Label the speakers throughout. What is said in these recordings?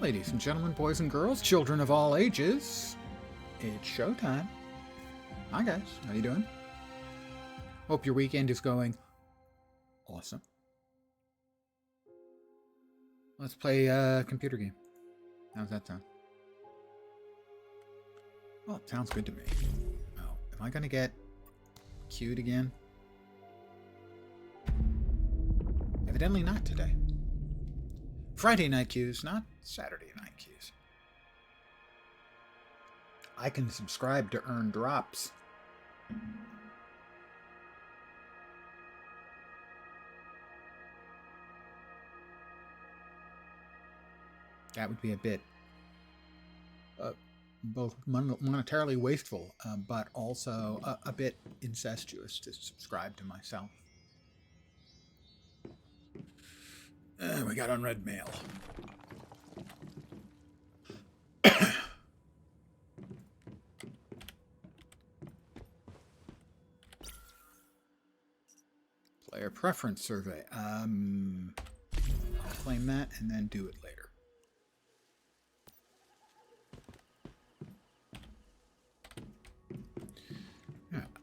Speaker 1: Ladies and gentlemen, boys and girls, children of all ages, it's showtime. Hi guys, how you doing? Hope your weekend is going awesome. Let's play a computer game. How's that sound? Well, it sounds good to me. Oh, am I gonna get queued again? Evidently not today. Friday night queues, not Saturday night queues. I can subscribe to earn drops. That would be a bit both monetarily wasteful, but also a bit incestuous to subscribe to myself. We got unread mail. Player preference survey. I'll claim that and then do it later.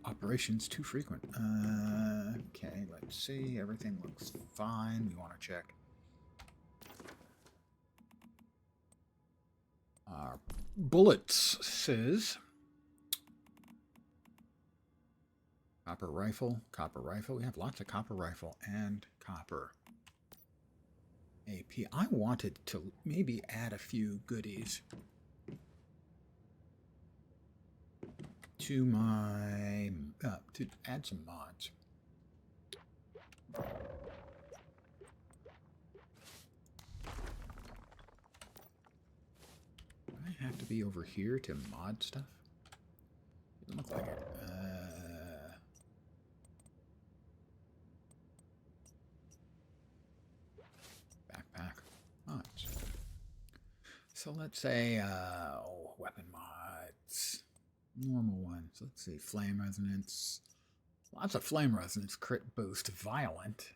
Speaker 1: Operations too frequent. Okay, let's see. Everything looks fine. We want to check our bullets. Says copper rifle, copper rifle. We have lots of copper rifle and copper AP. I wanted to maybe add a few goodies to my to add some mods. I have to be over here to mod stuff. Doesn't look like it. Backpack mods. So let's say weapon mods. Normal ones. Let's see. Flame resonance. Lots of flame resonance. Crit boost. Violent.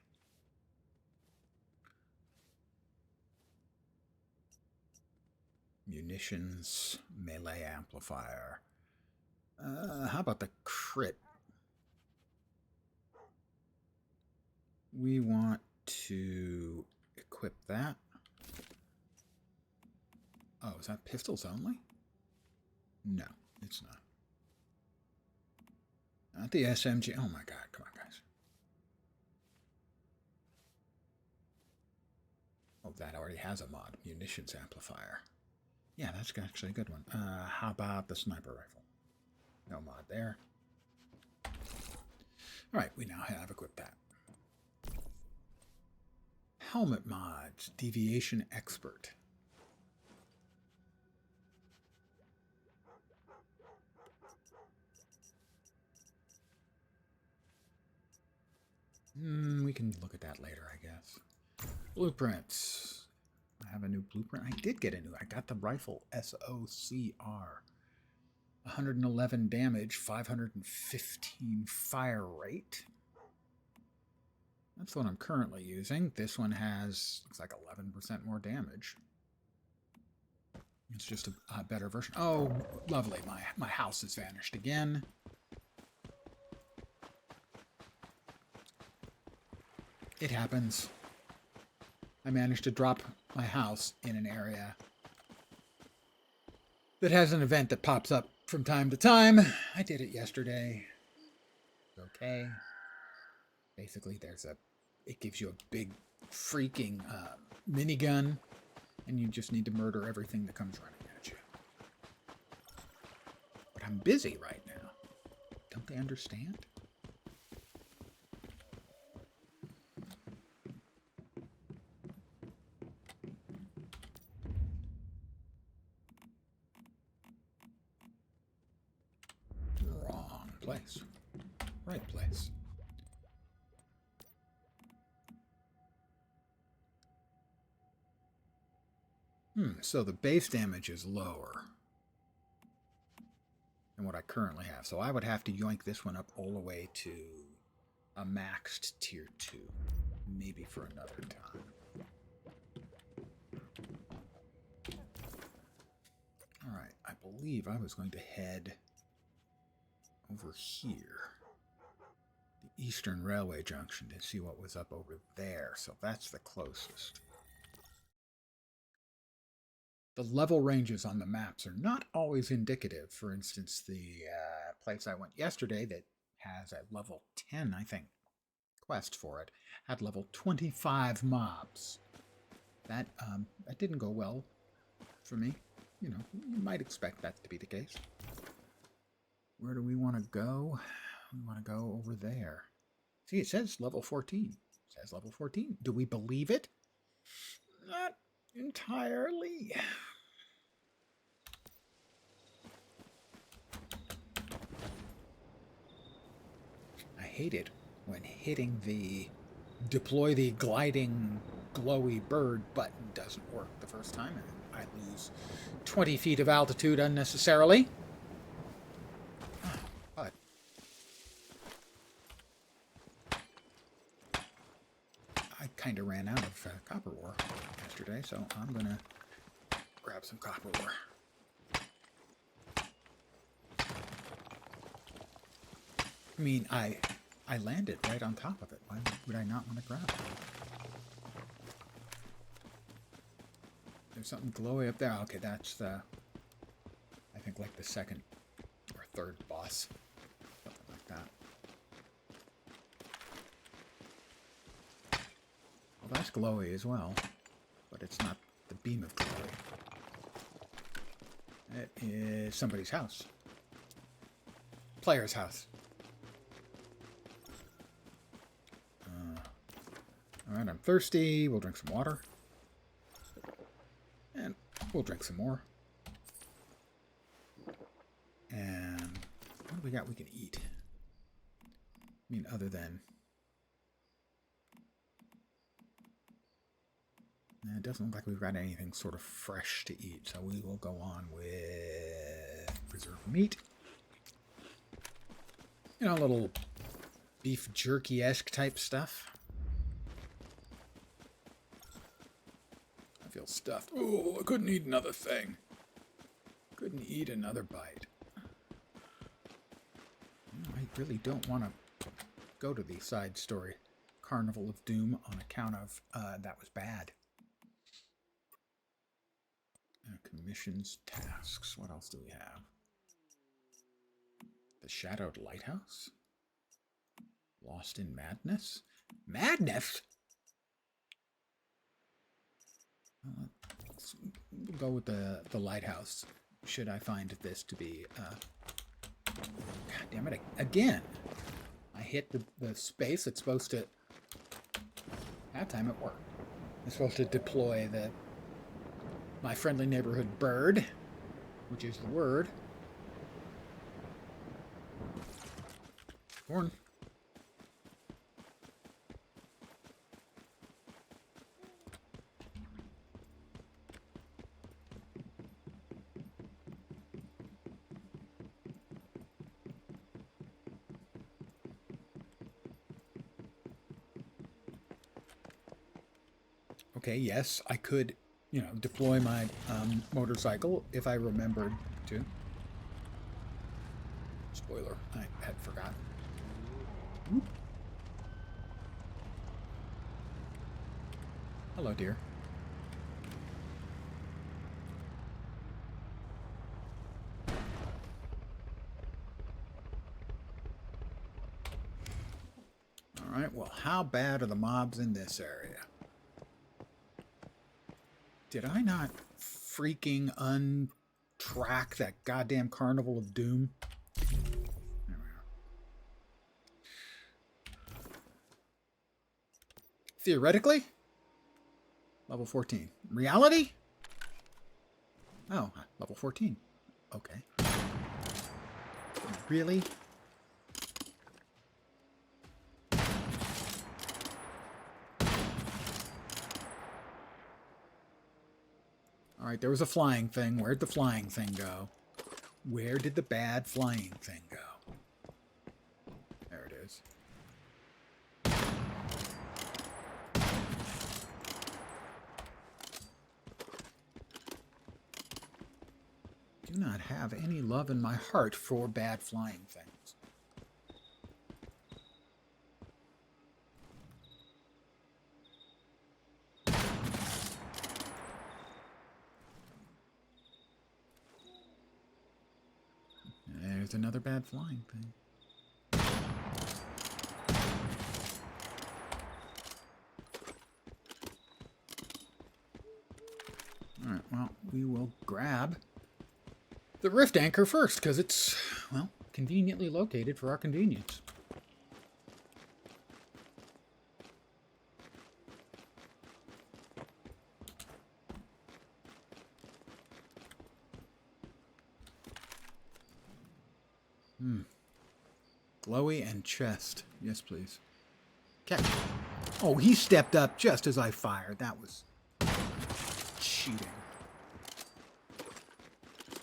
Speaker 1: Munitions. Melee amplifier. How about the crit? We want to equip that. Oh, is that pistols only? No, it's not. Not the SMG. Oh my god, come on, guys. Oh, that already has a mod. Munitions amplifier. Yeah, that's actually a good one. How about the sniper rifle? No mod there. Alright, we now have equipped that. Helmet mods. Deviation expert. We can look at that later, I guess. Blueprints. I have a new blueprint. I did get a new. I got the rifle SOCR. 111 damage, 515 fire rate. That's the one I'm currently using. This one has, looks like 11% more damage. It's just a better version. Oh, lovely. My house has vanished again. It happens. I managed to drop my house in an area that has an event that pops up from time to time. I did it yesterday. Okay. Basically, it gives you a big freaking minigun, and you just need to murder everything that comes running at you. But I'm busy right now. Don't they understand? Wrong place. Right place. So the base damage is lower than what I currently have. So I would have to yoink this one up all the way to a maxed tier 2. Maybe for another time. believe I was going to head over here, the Eastern Railway Junction, to see what was up over there. So that's the closest. The level ranges on the maps are not always indicative. For instance, the place I went yesterday that has a level 10, I think, quest for it, had level 25 mobs. That didn't go well for me. You know, you might expect that to be the case. Where do we want to go? We want to go over there. See, it says level 14. It says level 14. Do we believe it? Not entirely. I hate it when hitting the deploy the gliding glowy bird button doesn't work the first time, and I lose 20 feet of altitude unnecessarily. But I kind of ran out of copper ore yesterday, so I'm gonna grab some copper ore. I mean, I landed right on top of it. Why would I not want to grab it? There's something glowy up there. Okay, that's the, I think, like the second or third boss. Something like that. Well, that's glowy as well, but it's not the beam of glowy. It is somebody's house. Player's house. Alright, I'm thirsty. We'll drink some water. And we'll drink some more. And what do we got we can eat? I mean, other than... it doesn't look like we've got anything sort of fresh to eat, so we will go on with preserved meat. You know, a little beef jerky-esque type stuff. I feel stuffed. Oh, I couldn't eat another thing. Couldn't eat another bite. I really don't want to go to the side story Carnival of Doom on account of that was bad. Commissions, tasks. What else do we have? The Shadowed Lighthouse? Lost in Madness? Madness? Let's go with the lighthouse. Should I find this to be... God damn it, again! I hit the space that's supposed to... That time it worked. It's supposed to deploy my friendly neighborhood bird, which is the word. Corn. Okay, yes, I could, you know, deploy my motorcycle if I remembered to. Spoiler, I had forgotten. Whoop. Hello, dear. All right, well, how bad are the mobs in this area? Did I not freaking untrack that goddamn Carnival of Doom? There we are. Theoretically? Level 14. Reality? Oh, level 14. Okay. Really? All right, there was a flying thing. Where'd the flying thing go? Where did the bad flying thing go? There it is. Do do not have any love in my heart for bad flying things. There's another bad flying thing. Alright, well, we will grab the rift anchor first, because it's, well, conveniently located for our convenience. Glowy and chest. Yes, please. Catch. Oh, he stepped up just as I fired. That was cheating.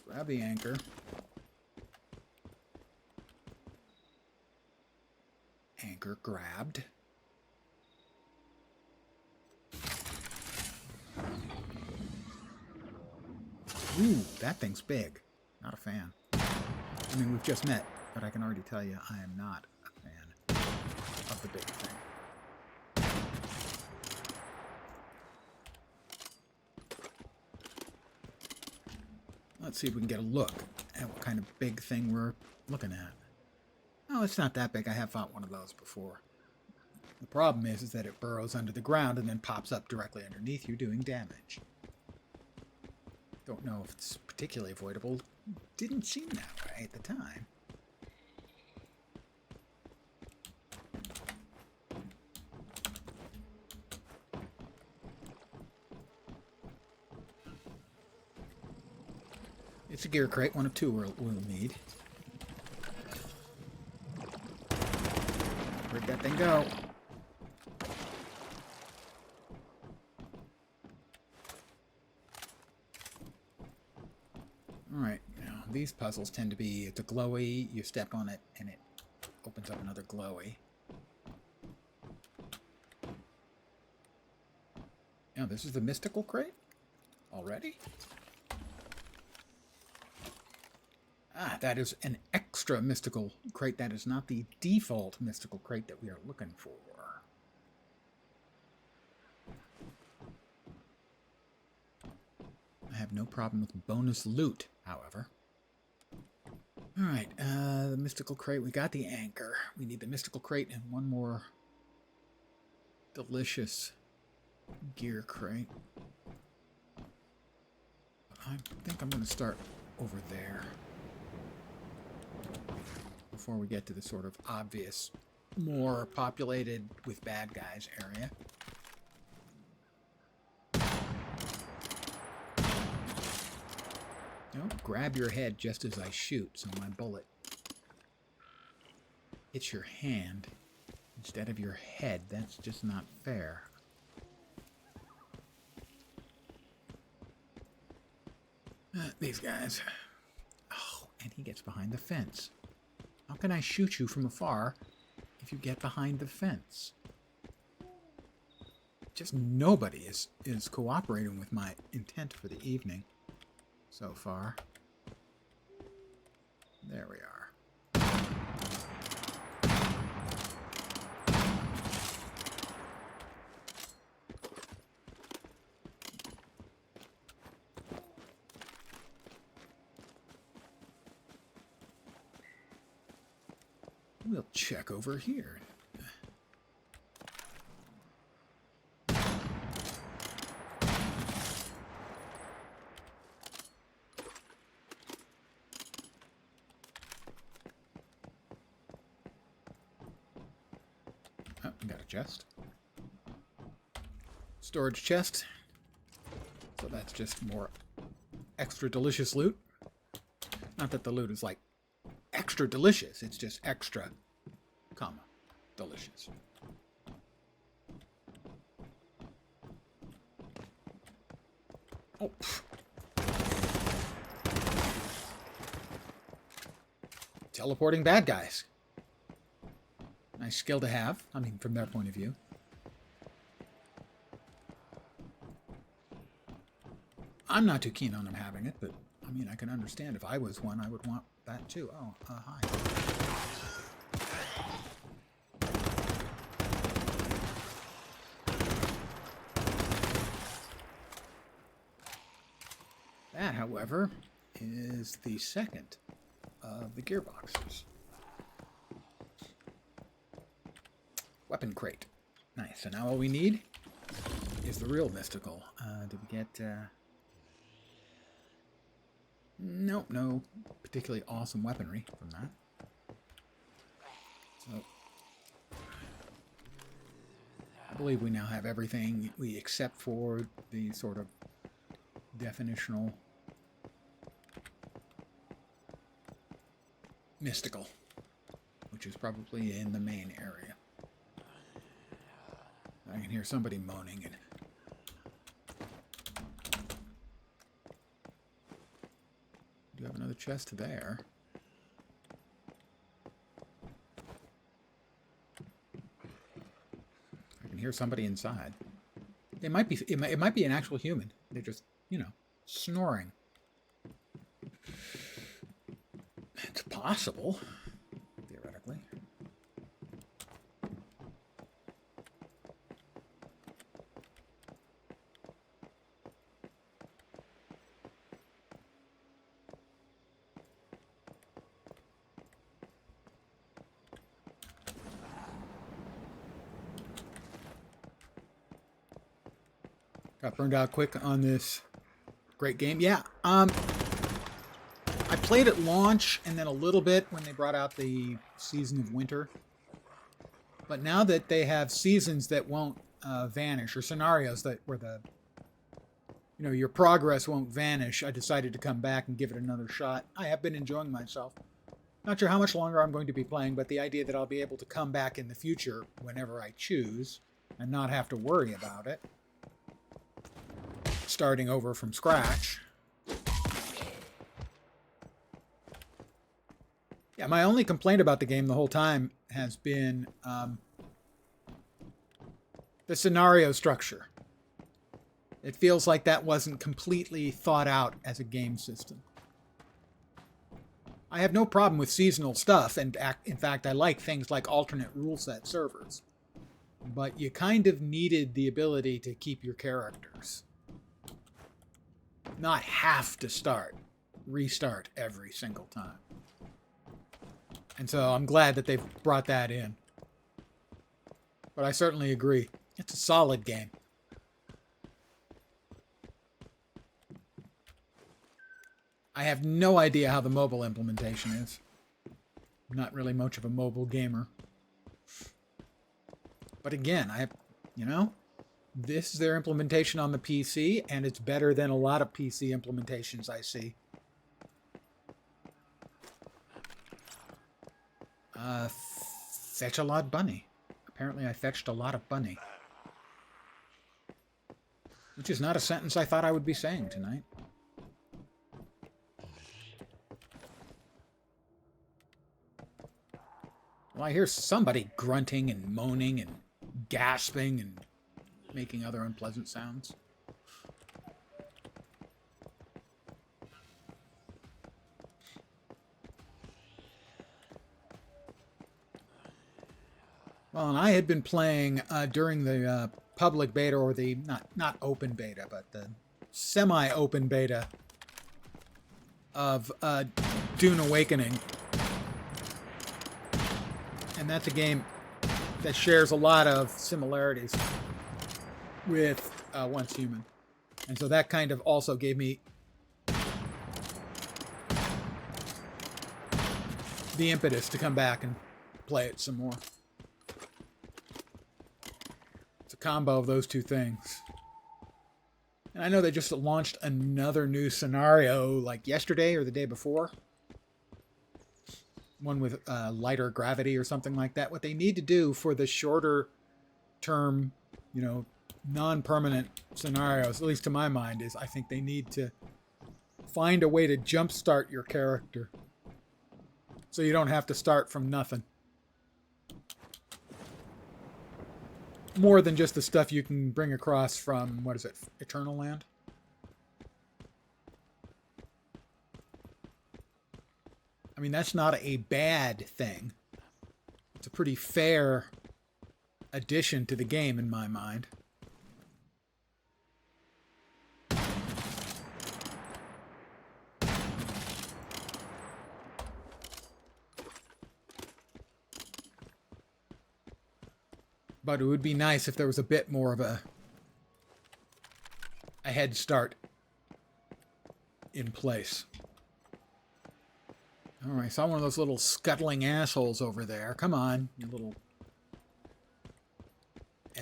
Speaker 1: Grab the anchor. Anchor grabbed. Ooh, that thing's big. Not a fan. I mean, we've just met, but I can already tell you I am not a fan of the big thing. Let's see if we can get a look at what kind of big thing we're looking at. Oh, it's not that big. I have fought one of those before. The problem is that it burrows under the ground and then pops up directly underneath you, doing damage. Don't know if it's particularly avoidable. Didn't seem that way at the time. It's a gear crate, one of two we'll need. Where'd that thing go? Alright, now these puzzles tend to be, it's a glowy, you step on it and it opens up another glowy. Now this is the mystical crate? Already? Ah, that is an extra mystical crate. That is not the default mystical crate that we are looking for. I have no problem with bonus loot, however. Alright, the mystical crate. We got the anchor. We need the mystical crate and one more delicious gear crate. I think I'm going to start over there before we get to the sort of obvious, more populated with bad guys area. Don't grab your head just as I shoot, so my bullet hits your hand instead of your head. That's just not fair. These guys. Oh, and he gets behind the fence. How can I shoot you from afar if you get behind the fence? Just nobody is cooperating with my intent for the evening so far. There we are. We'll check over here. Oh, we got a chest. Storage chest. So that's just more extra delicious loot. Not that the loot is like extra delicious, it's just extra, comma, delicious. Oh. Teleporting bad guys. Nice skill to have, I mean, from their point of view. I'm not too keen on them having it, but I'm mean, I can understand if I was one, I would want that too. Oh, hi. That, however, is the second of the gearboxes. Weapon crate. Nice. So now all we need is the real mystical. Did we get... Nope, no particularly awesome weaponry from that. So, I believe we now have everything we except for the sort of definitional mystical, which is probably in the main area. I can hear somebody moaning and do have another chest there. I can hear somebody inside. It might be an actual human. They're just, you know, snoring. It's possible, theoretically. Got burned out quick on this great game. Yeah, I played at launch and then a little bit when they brought out the Season of Winter. But now that they have seasons that won't vanish, or scenarios that where the, you know, your progress won't vanish, I decided to come back and give it another shot. I have been enjoying myself. Not sure how much longer I'm going to be playing, but the idea that I'll be able to come back in the future whenever I choose and not have to worry about it, starting over from scratch. Yeah, my only complaint about the game the whole time has been the scenario structure. It feels like that wasn't completely thought out as a game system. I have no problem with seasonal stuff, and in fact, I like things like alternate rule set servers. But you kind of needed the ability to keep your characters. Not have to restart every single time. And so I'm glad that they've brought that in. But I certainly agree. It's a solid game. I have no idea how the mobile implementation is. I'm not really much of a mobile gamer. But again, this is their implementation on the PC, and it's better than a lot of PC implementations I see. Fetch a lot bunny. Apparently I fetched a lot of bunny. Which is not a sentence I thought I would be saying tonight. Well, I hear somebody grunting and moaning and gasping and making other unpleasant sounds. Well, and I had been playing during the public beta, or the not open beta, but the semi-open beta of Dune Awakening. And that's a game that shares a lot of similarities with Once Human. And so that kind of also gave me the impetus to come back and play it some more. It's a combo of those two things. And I know they just launched another new scenario like yesterday or the day before. One with lighter gravity or something like that. What they need to do for the shorter term, non-permanent scenarios, at least to my mind, is I think they need to find a way to jumpstart your character so you don't have to start from nothing. More than just the stuff you can bring across from, what is it, Eternal Land? I mean, that's not a bad thing. It's a pretty fair addition to the game in my mind. But it would be nice if there was a bit more of a head start in place. All right, saw one of those little scuttling assholes over there. Come on, you little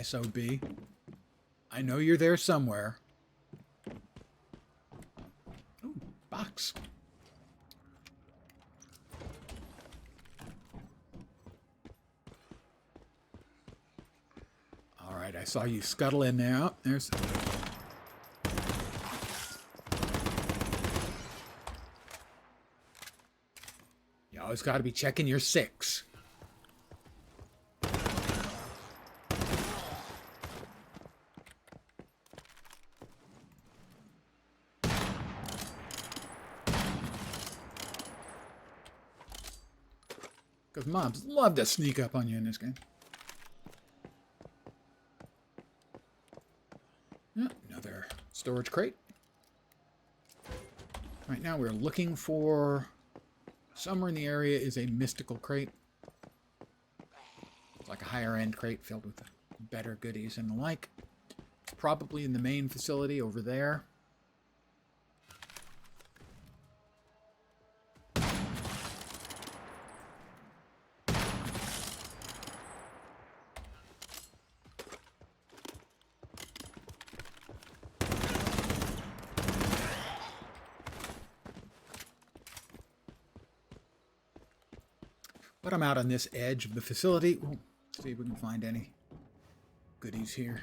Speaker 1: SOB. I know you're there somewhere. Ooh, box. All right, I saw you scuttle in there. Oh, there's... You always got to be checking your 6. Because mobs love to sneak up on you in this game. Yeah, another storage crate. Right now we're looking for... Somewhere in the area is a mystical crate. It's like a higher end crate filled with better goodies and the like. It's probably in the main facility over there. But I'm out on this edge of the facility. We'll see if we can find any goodies here.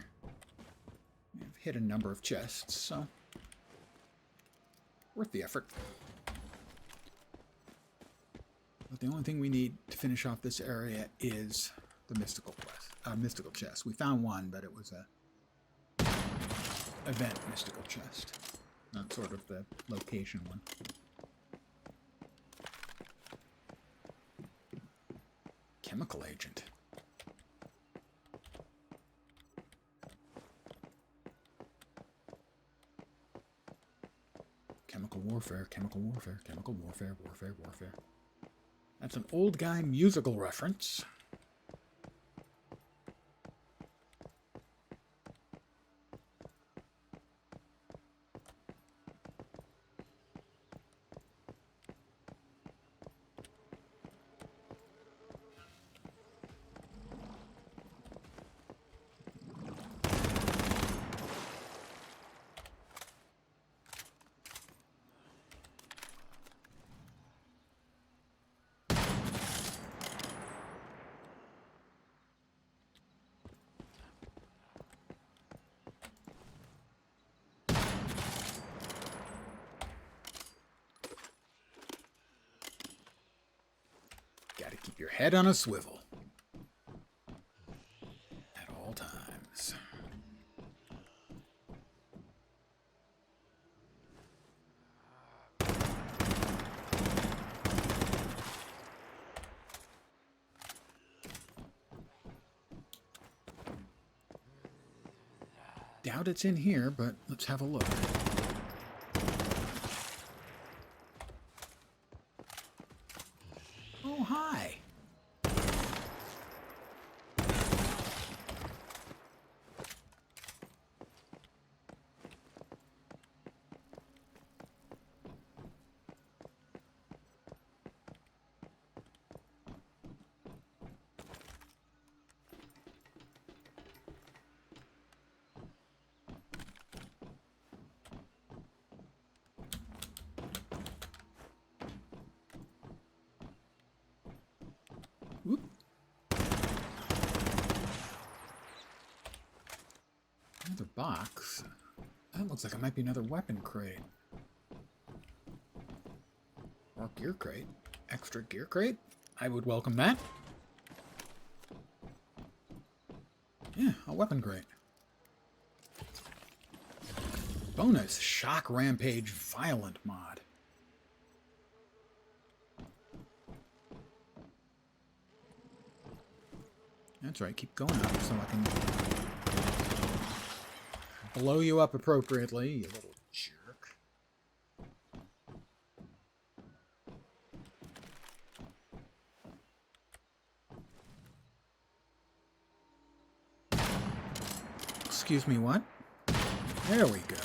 Speaker 1: I've hit a number of chests, so worth the effort. But the only thing we need to finish off this area is the mystical chest. We found one, but it was a event mystical chest, not sort of the location one. Chemical agent. Chemical warfare, chemical warfare, chemical warfare, warfare. That's an old guy musical reference. Gotta keep your head on a swivel at all times. Doubt it's in here, but let's have a look. Oh, hi. Whoop. Another box. That looks like it might be another weapon crate. Or gear crate. Extra gear crate. I would welcome that. Yeah, a weapon crate. Bonus Shock Rampage Violent mod. That's right, keep going up so I can blow you up appropriately, you little jerk. Excuse me, what? There we go.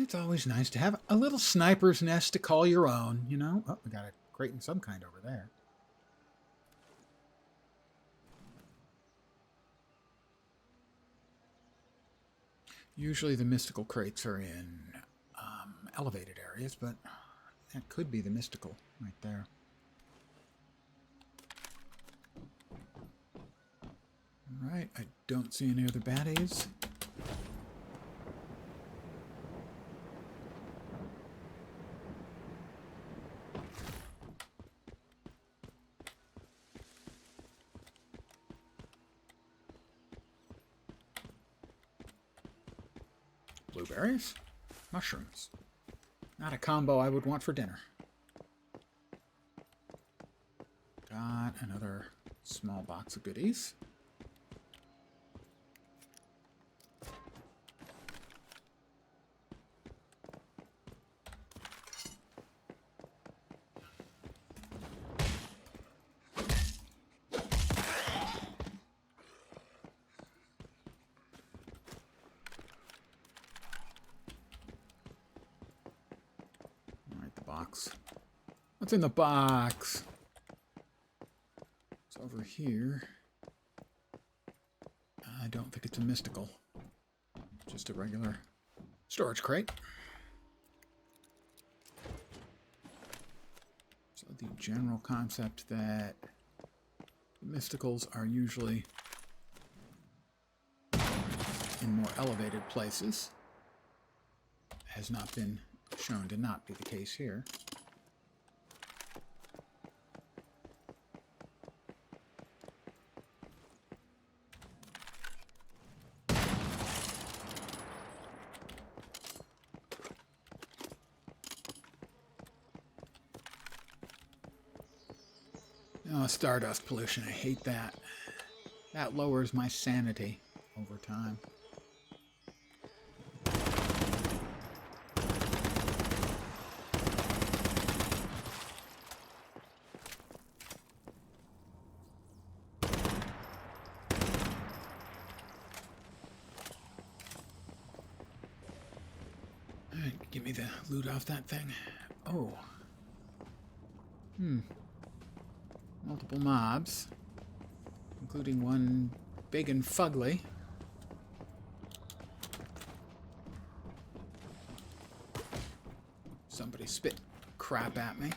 Speaker 1: It's always nice to have a little sniper's nest to call your own, you know? Oh, we got a crate in some kind over there. Usually the mystical crates are in elevated areas, but that could be the mystical right there. Alright, I don't see any other baddies. Blueberries? Mushrooms. Not a combo I would want for dinner. Got another small box of goodies. Box. What's in the box? It's over here. I don't think it's a mystical. Just a regular storage crate. So the general concept that mysticals are usually in more elevated places has not been shown to not be the case here. Oh, stardust pollution. I hate that. That lowers my sanity over time. Alright, give me the loot off that thing. Oh. Multiple mobs, including one big and fugly. Somebody spit crap at me.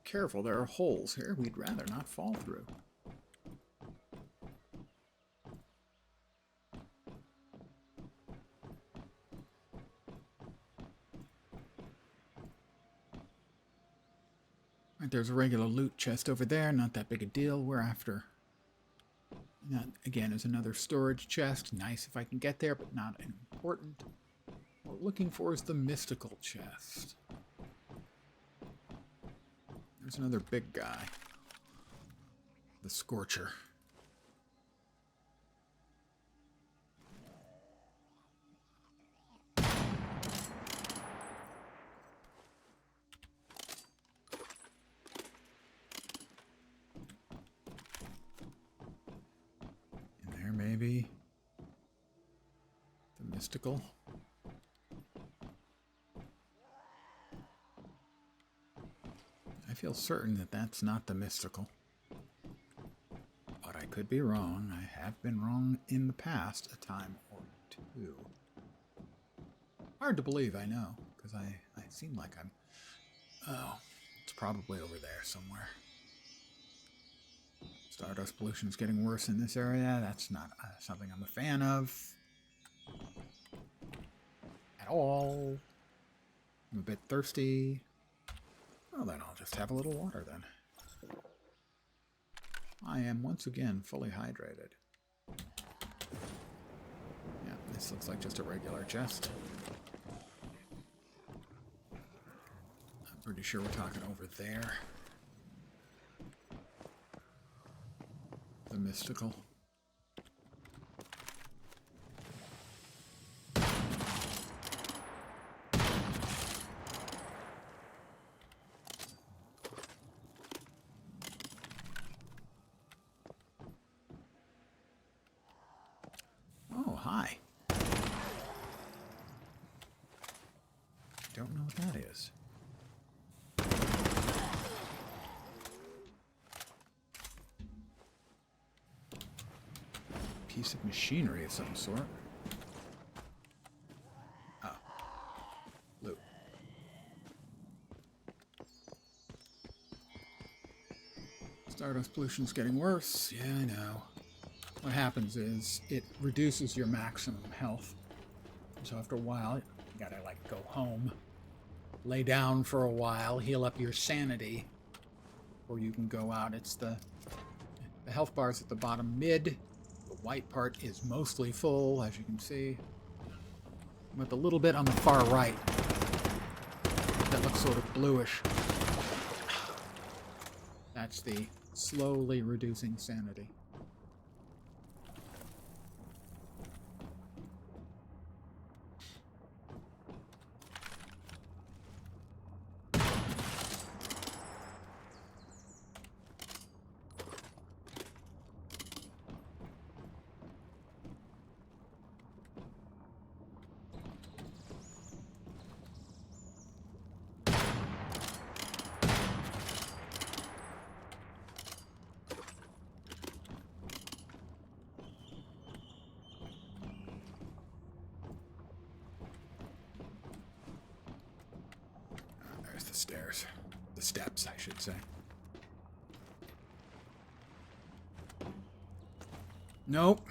Speaker 1: Careful, there are holes here we'd rather not fall through. Right, there's a regular loot chest over there, not that big a deal. We're after. That, again, is another storage chest. Nice if I can get there, but not important. What we're looking for is the mystical chest. There's another big guy. The Scorcher. In there, maybe. The mystical. I feel certain that that's not the mystical. But I could be wrong. I have been wrong in the past a time or two. Hard to believe, I know, because I seem like I'm... Oh, It's probably over there somewhere. Stardust pollution's getting worse in this area. That's not something I'm a fan of. At all. I'm a bit thirsty. Well, then I'll just have a little water then. I am once again fully hydrated. Yeah, this looks like just a regular chest. I'm pretty sure we're talking over there. The mystical. Oh, hi. Don't know what that is. Piece of machinery of some sort. Oh. Loot. Stardust pollution's getting worse. Yeah, I know. What happens is it reduces your maximum health. So after a while, you gotta like go home, lay down for a while, heal up your sanity, or you can go out. It's the health bar's at the bottom mid. The white part is mostly full, as you can see. With a little bit on the far right that looks sort of bluish. That's the slowly reducing sanity. The stairs. The steps, I should say. Nope.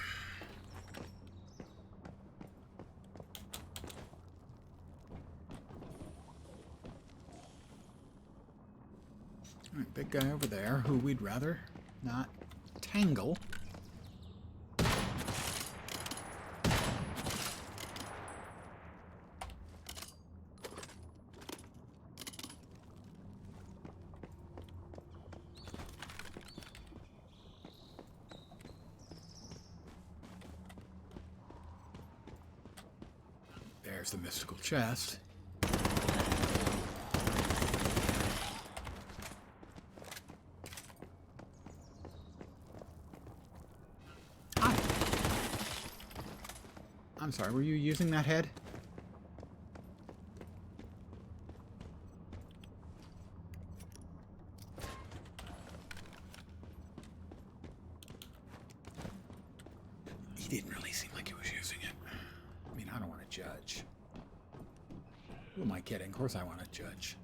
Speaker 1: Alright, big guy over there, who we'd rather not tangle. There's the mystical chest. Hi. I'm sorry, were you using that head? He didn't really seem like he was using it. I mean, I don't want to judge. Who am I kidding? Of course I want to judge.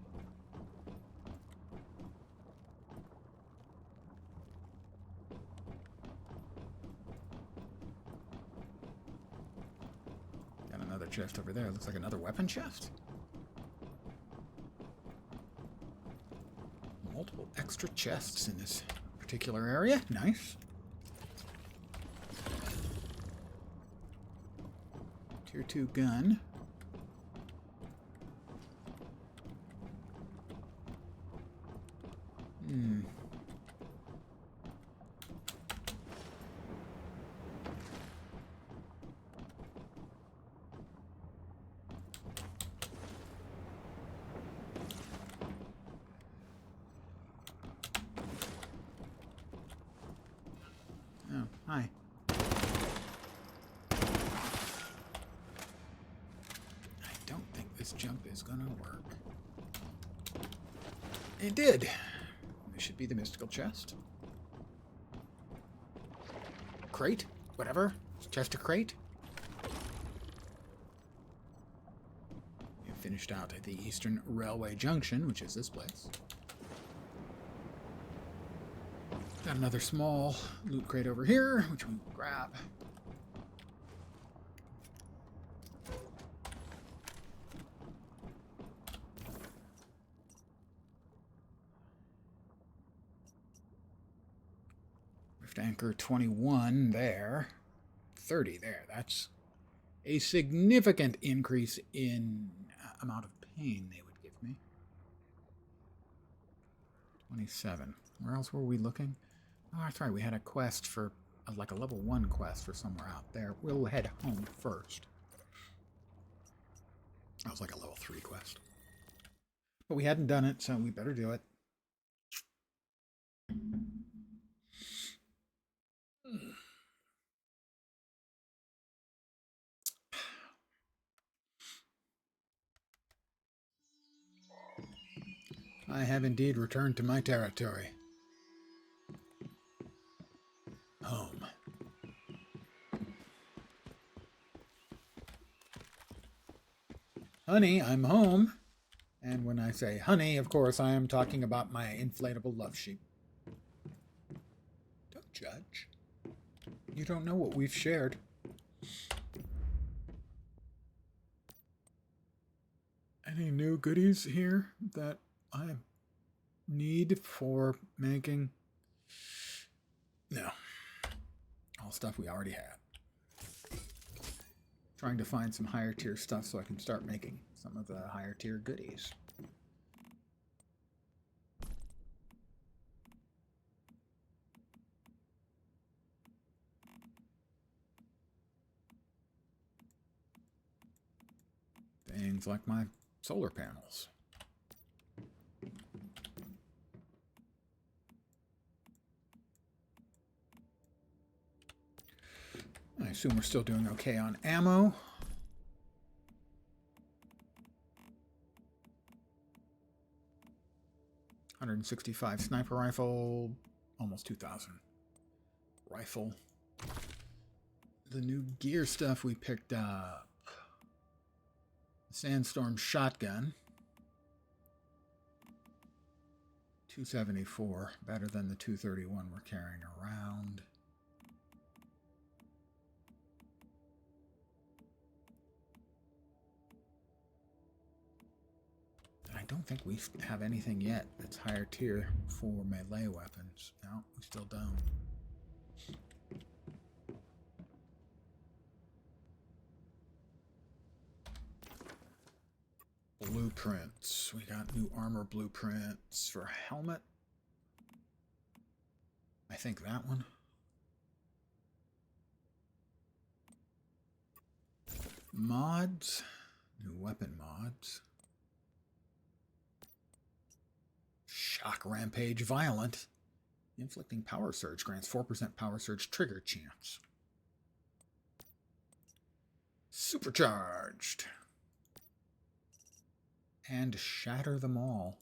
Speaker 1: Got another chest over there. Looks like another weapon chest. Multiple extra chests in this particular area. Nice. Tier 2 gun. Oh, hi. I don't think this jump is gonna work. It did. This should be the mystical chest. Crate? Whatever. Chest or crate? You finished out at the Eastern Railway Junction, which is this place. Got another small loot crate over here, which we will grab. Rift Anchor 21 there. 30 there. That's a significant increase in amount of pain they would give me. 27. Where else were we looking? Oh, that's right. We had a quest for, like a level 1 quest for somewhere out there. We'll head home first. That was like a level 3 quest. But we hadn't done it, so we better do it. I have indeed returned to my territory. Home. Honey, I'm home. And when I say honey, of course, I am talking about my inflatable love sheep. Don't judge. You don't know what we've shared. Any new goodies here that I need for making? No. All stuff we already had. Trying to find some higher tier stuff so I can start making some of the higher tier goodies. Things like my solar panels. I assume we're still doing okay on ammo. $165 sniper rifle, almost 2,000 rifle. The new gear stuff we picked up. Sandstorm shotgun. 274, better than the 231 we're carrying around. I don't think we have anything yet that's higher tier for melee weapons. No, we still don't. Blueprints. We got new armor blueprints for helmet. I think that one. Mods. New weapon mods. Shock Rampage Violent. Inflicting Power Surge grants 4% Power Surge trigger chance. Supercharged. And Shatter Them All.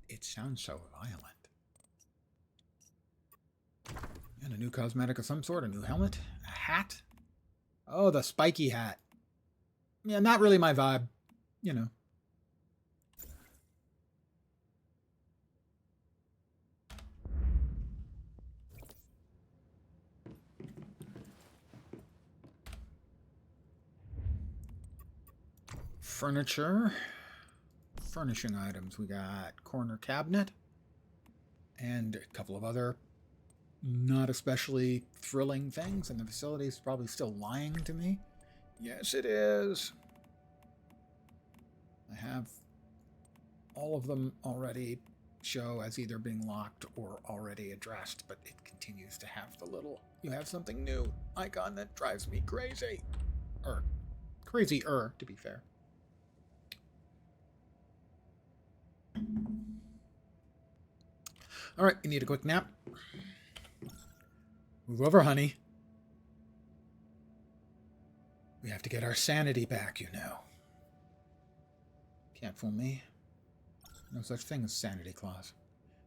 Speaker 1: It sounds so violent. And a new cosmetic of some sort. A new helmet. A hat. Oh, the spiky hat. Yeah, not really my vibe. You know. Furniture. Furnishing items. We got corner cabinet. And a couple of other not especially thrilling things. And the facility is probably still lying to me. Yes, it is. I have all of them already show as either being locked or already addressed, but it continues to have the little "you have something new" icon that drives me crazy. Crazier, to be fair. All right, we need a quick nap. Move over, honey. We have to get our sanity back, you know. Can't fool me. No such thing as sanity clause.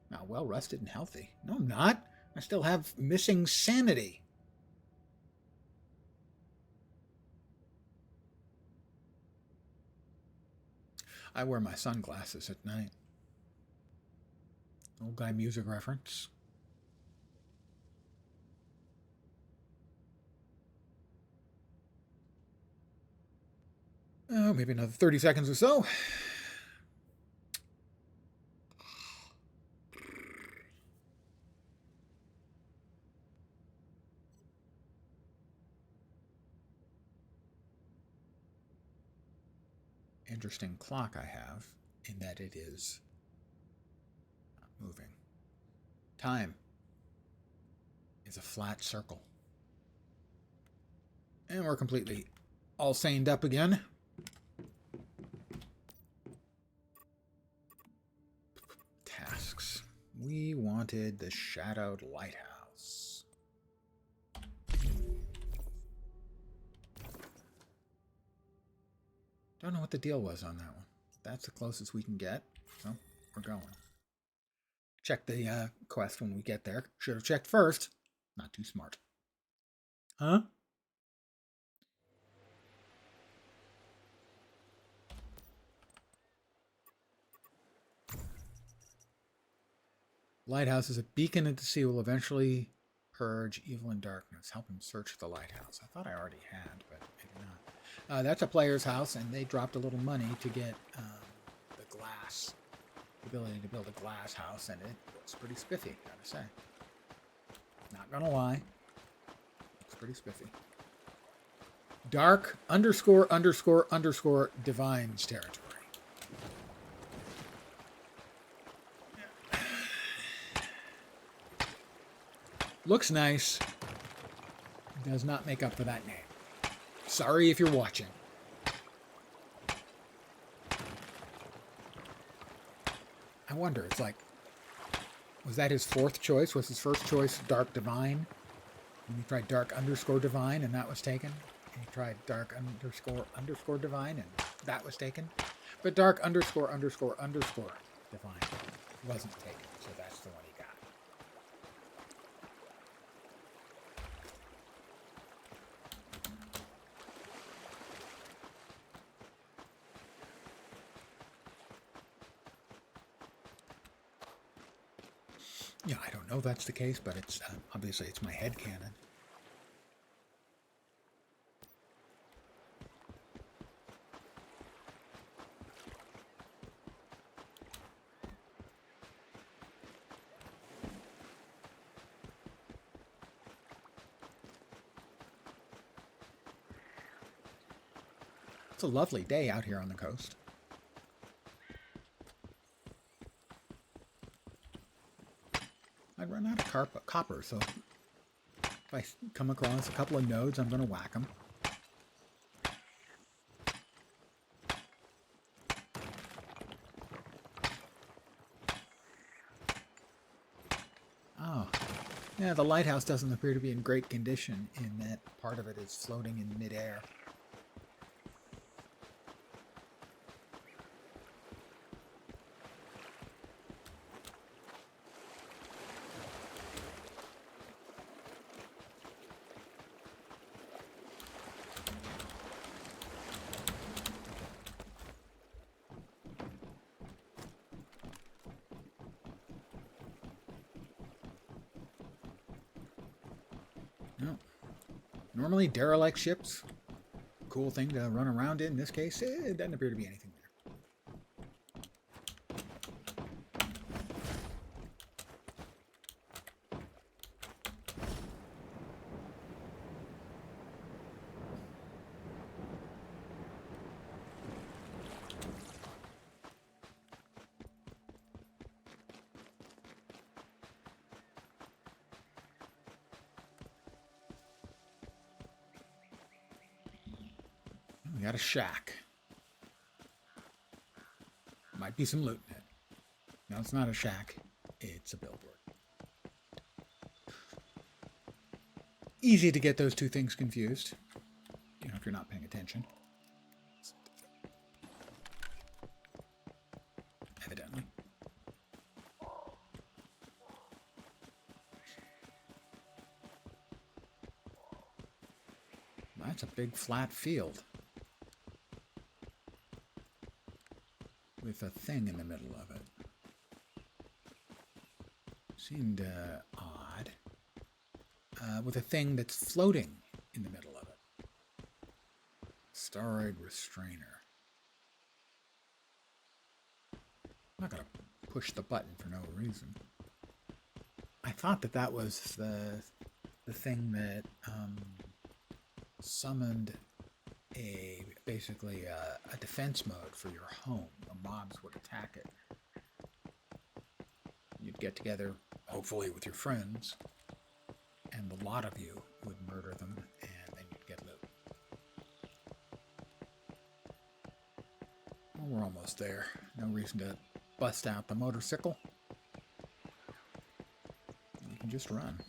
Speaker 1: Now, well rested and healthy. No, I'm not. I still have missing sanity. I wear my sunglasses at night. Old guy music reference. Oh, maybe another 30 seconds or so. Interesting clock I have in that it is not moving. Time is a flat circle. And we're completely all saned up again. Tasks. We wanted the shadowed lighthouse. Don't know what the deal was on that one. That's the closest we can get, so we're going. Check the quest when we get there. Should have checked first. Not too smart. Huh? Lighthouse is a beacon at the sea. Will eventually purge evil and darkness. Help him search the lighthouse. I thought I already had, but maybe not. That's a player's house, and they dropped a little money to get the glass, the ability to build a glass house, and it looks pretty spiffy, gotta say. Not gonna lie, looks pretty spiffy. Dark ___ divines territory. Looks nice. Does not make up for that name. Sorry if you're watching. I wonder, it's like, was that his fourth choice? Was his first choice Dark Divine? And he tried Dark _ Divine and that was taken? And he tried Dark _ Divine and that was taken? But Dark _ Divine wasn't taken, so that's the one he got. Yeah, I don't know if that's the case, but it's obviously it's my headcanon. It's a lovely day out here on the coast. I'd run out of copper, so if I come across a couple of nodes, I'm going to whack them. Oh, yeah, the lighthouse doesn't appear to be in great condition in that part of it is floating in midair. No. Normally, derelict ships, cool thing to run around in. In this case, it doesn't appear to be anything there. We got a shack. Might be some loot in it. No, it's not a shack. It's a billboard. Easy to get those two things confused, you know, if you're not paying attention. Evidently. That's a big flat field with a thing in the middle of it. Seemed odd. With a thing that's floating in the middle of it. Steroid restrainer. I'm not going to push the button for no reason. I thought that was the thing that summoned basically a defense mode for your home. The mobs would attack it. You'd get together, hopefully with your friends, and the lot of you would murder them, and then you'd get loot. Well, we're almost there. No reason to bust out the motorcycle. You can just run.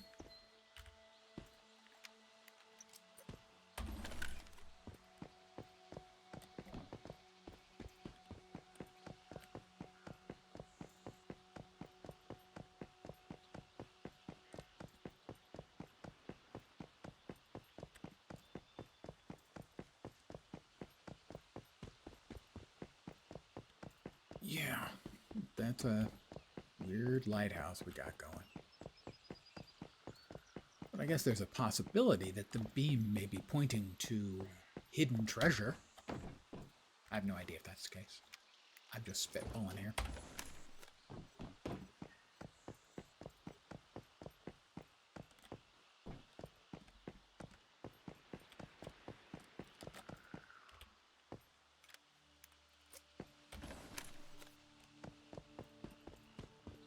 Speaker 1: Yeah, that's a weird lighthouse we got going. But I guess there's a possibility that the beam may be pointing to hidden treasure. I have no idea if that's the case. I'm just spitballing here.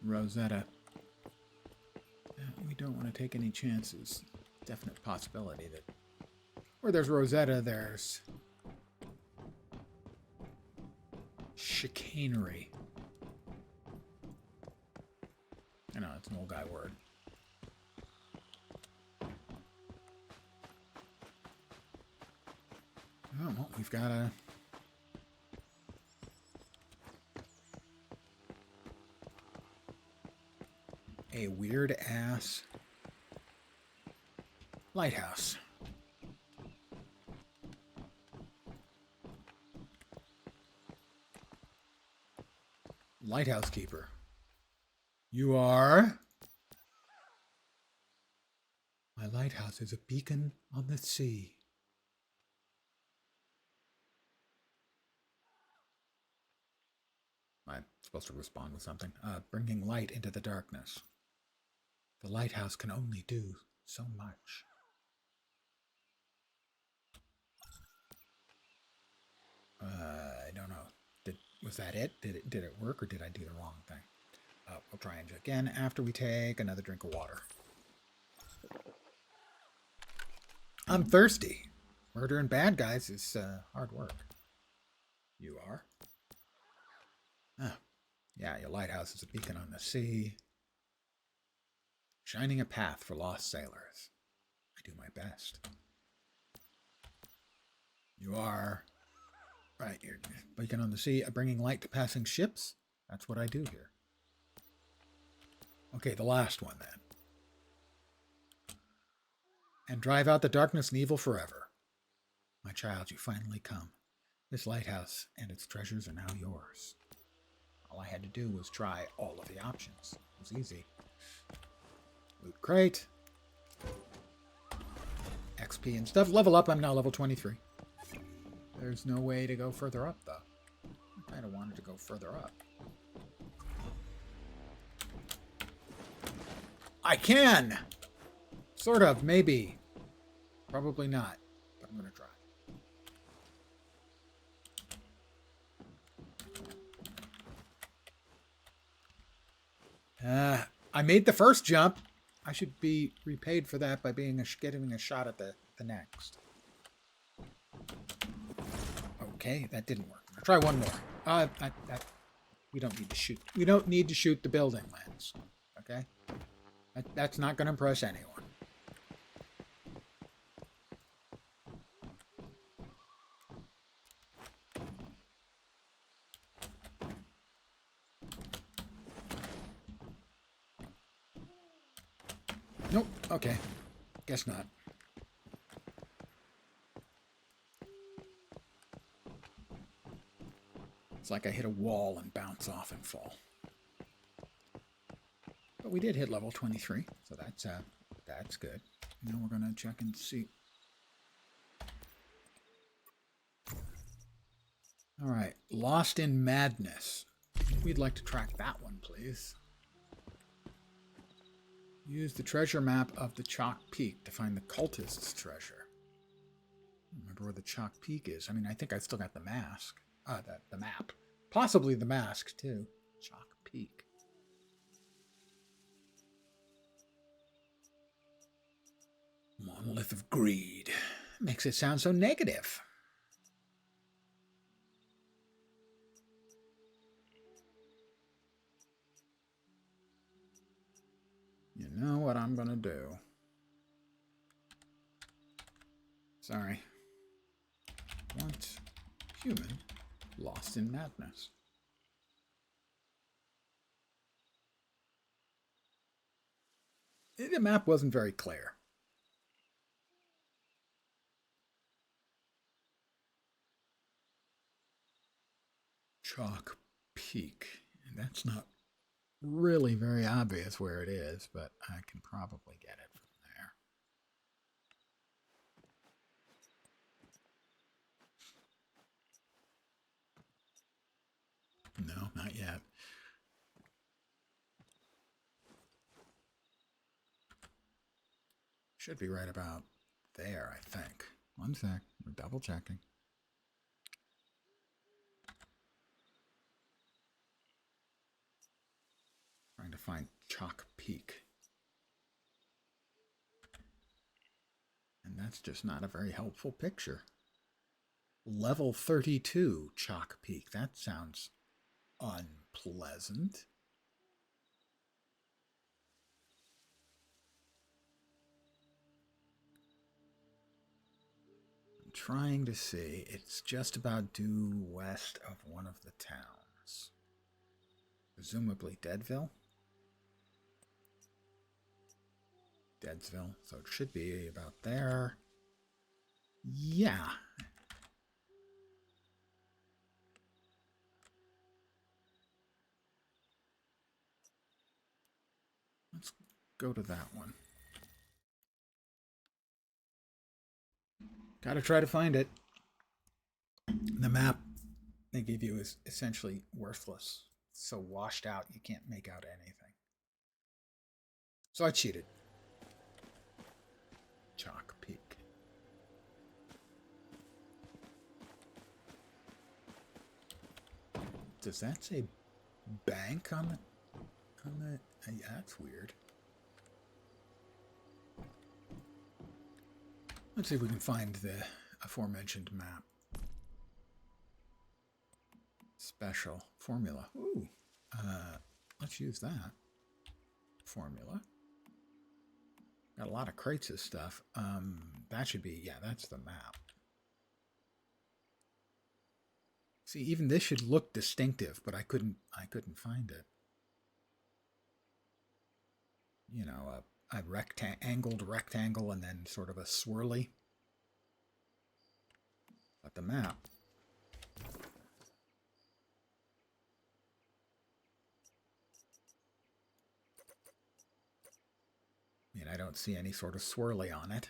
Speaker 1: Rosetta. We don't want to take any chances. Definite possibility that where there's Rosetta, there's chicanery. I know, it's an old guy word. Oh, well, we've got a weird-ass lighthouse. Lighthouse keeper. You are? My lighthouse is a beacon on the sea. I'm supposed to respond with something. Bringing light into the darkness. The lighthouse can only do so much. I don't know. Was that it? Did it work, or did I do the wrong thing? We'll try and again after we take another drink of water. I'm thirsty. Murdering bad guys is hard work. You are? Oh, yeah, your lighthouse is a beacon on the sea. Shining a path for lost sailors. I do my best. You are... Right, you're a beacon on the sea, bringing light to passing ships. That's what I do here. Okay, the last one then. And drive out the darkness and evil forever. My child, you finally come. This lighthouse and its treasures are now yours. All I had to do was try all of the options. It was easy. Loot crate. XP and stuff. Level up. I'm now level 23. There's no way to go further up, though. I kind of wanted to go further up. I can! Sort of, maybe. Probably not, but I'm going to try. I made the first jump. I should be repaid for that by getting a shot at the next. Okay, that didn't work. I'll try one more. We don't need to shoot. We don't need to shoot the building lens. Okay? That's not going to impress anyone. Nope. Okay. Guess not. It's like I hit a wall and bounce off and fall. But we did hit level 23, so that's good. Now we're going to check and see. All right, Lost in Madness. We'd like to track that one, please. Use the treasure map of the Chalk Peak to find the cultist's treasure. Remember where the Chalk Peak is. I mean, I think I still got the mask. The map. Possibly the mask, too. Chalk Peak. Monolith of Greed. Makes it sound so negative. You know what I'm going to do. Sorry. Once human, lost in madness. The map wasn't very clear. Chalk Peak. That's not really very obvious where it is, but I can probably get it from there. No, not yet. Should be right about there, I think. One sec. We're double checking. Trying to find Chalk Peak. And that's just not a very helpful picture. Level 32 Chalk Peak. That sounds unpleasant. I'm trying to see. It's just about due west of one of the towns. Presumably Deadville? Deadsville. So it should be about there. Yeah. Let's go to that one. Gotta try to find it. The map they give you is essentially worthless. It's so washed out you can't make out anything. So I cheated. Chalk Peak. Does that say bank on the yeah, that's weird. Let's see if we can find the aforementioned map. Special formula. Ooh. Let's use that. Formula. Got a lot of crates of stuff. That should be, yeah, that's the map. See, even this should look distinctive, but I couldn't find it. You know, a angled rectangle and then sort of a swirly. But the map. I mean, I don't see any sort of swirly on it.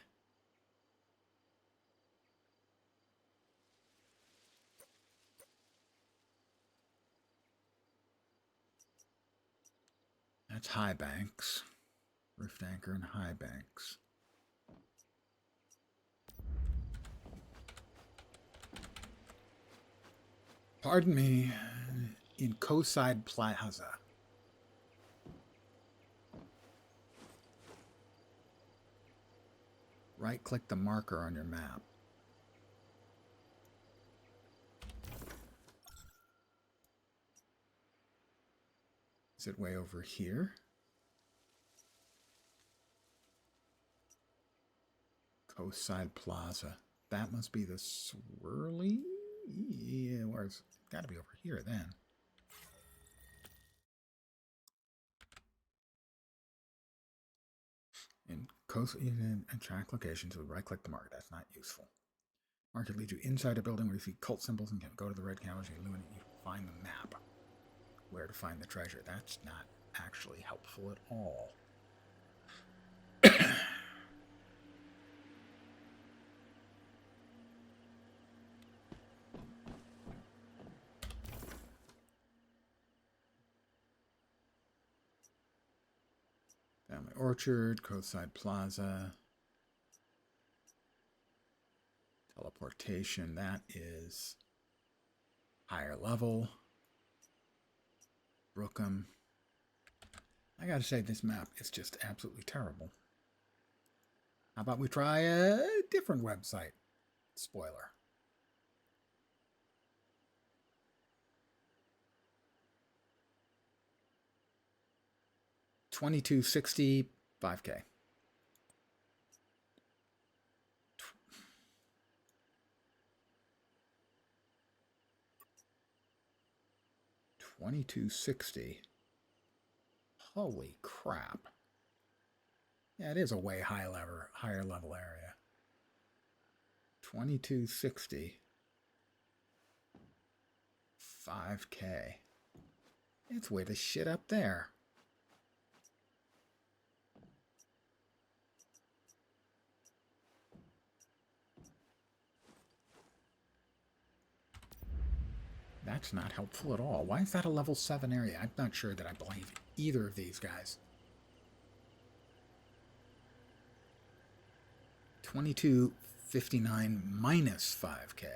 Speaker 1: That's High Banks. Rift Anchor and High Banks. Pardon me, in Coastside Plaza. Right-click the marker on your map. Is it way over here? Coastside Plaza. That must be the swirly? Yeah, where's got to be over here then. In track locations with right-click the mark. That's not useful. Market leads you inside a building where you see cult symbols and can go to the red canvas and illuminate. You find the map. Where to find the treasure. That's not actually helpful at all. Orchard, Coastside Plaza. Teleportation, that is higher level. Brookham. I gotta say, this map is just absolutely terrible. How about we try a different website? Spoiler. $22.60, 5K. $22.60. Holy crap. Yeah, it is a way higher level area. $22.60. 5K. It's way to shit up there. That's not helpful at all. Why is that a level 7 area? I'm not sure that I believe either of these guys. 22.59 minus 5K.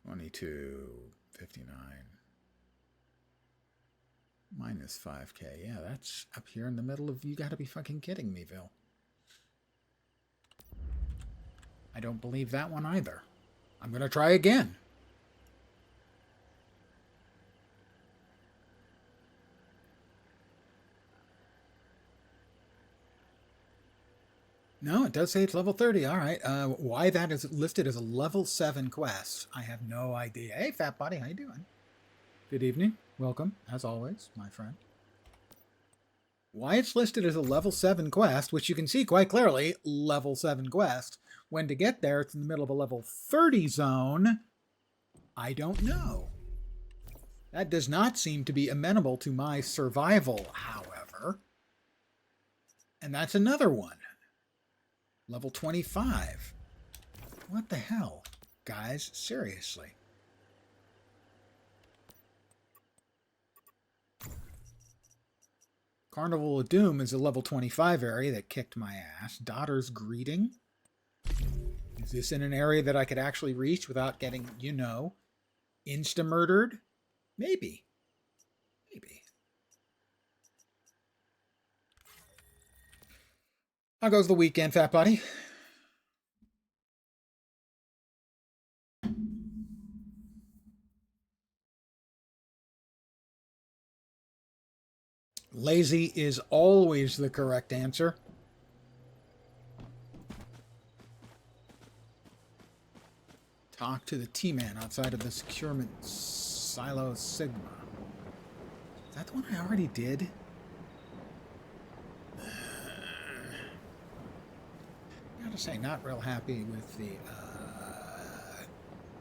Speaker 1: $22.59 minus 5K. Yeah, that's up here in the middle of, you gotta be fucking kidding me, Bill. I don't believe that one either. I'm gonna try again. No, it does say it's level 30. All right. Why that is listed as a level 7 quest, I have no idea. Hey, Fat Buddy, how you doing? Good evening. Welcome, as always, my friend. Why it's listed as a level 7 quest, which you can see quite clearly, level 7 quest, when to get there it's in the middle of a level 30 zone, I don't know. That does not seem to be amenable to my survival, however. And that's another one. Level 25. What the hell? Guys, seriously. Carnival of Doom is a level 25 area that kicked my ass. Daughter's Greeting. Is this in an area that I could actually reach without getting, you know, insta-murdered? Maybe. Maybe. How goes the weekend, Fat Buddy? Lazy is always the correct answer. Talk to the T-Man outside of the securement silo Sigma. Is that the one I already did? I gotta say, not real happy with the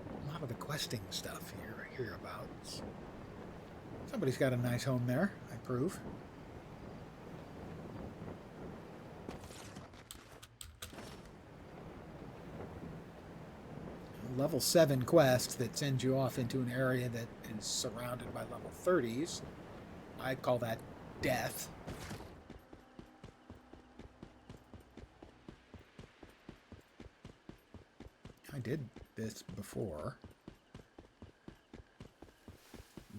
Speaker 1: a lot of the questing stuff hereabouts. Somebody's got a nice home there, I prove. Level 7 quest that sends you off into an area that is surrounded by level 30s. I call that death. I did this before.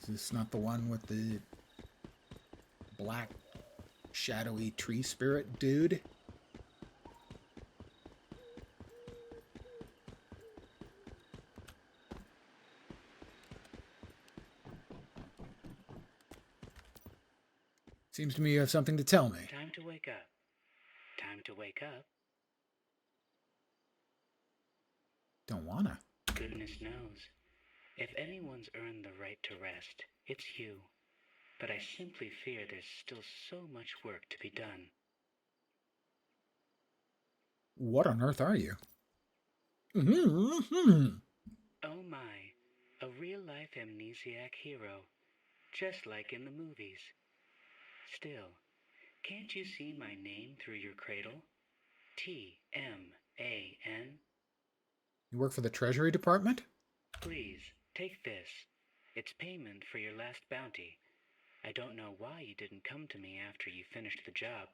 Speaker 1: Is this not the one with the black shadowy tree spirit dude? Seems to me you have something to tell me.
Speaker 2: Time to wake up. Time to wake up.
Speaker 1: Don't wanna.
Speaker 2: Goodness knows. If anyone's earned the right to rest, it's you. But I simply fear there's still so much work to be done.
Speaker 1: What on earth are you?
Speaker 2: Oh my, a real-life amnesiac hero, just like in the movies. Still, can't you see my name through your cradle? T-M-A-N?
Speaker 1: You work for the Treasury Department?
Speaker 2: Please, take this. It's payment for your last bounty. I don't know why you didn't come to me after you finished the job,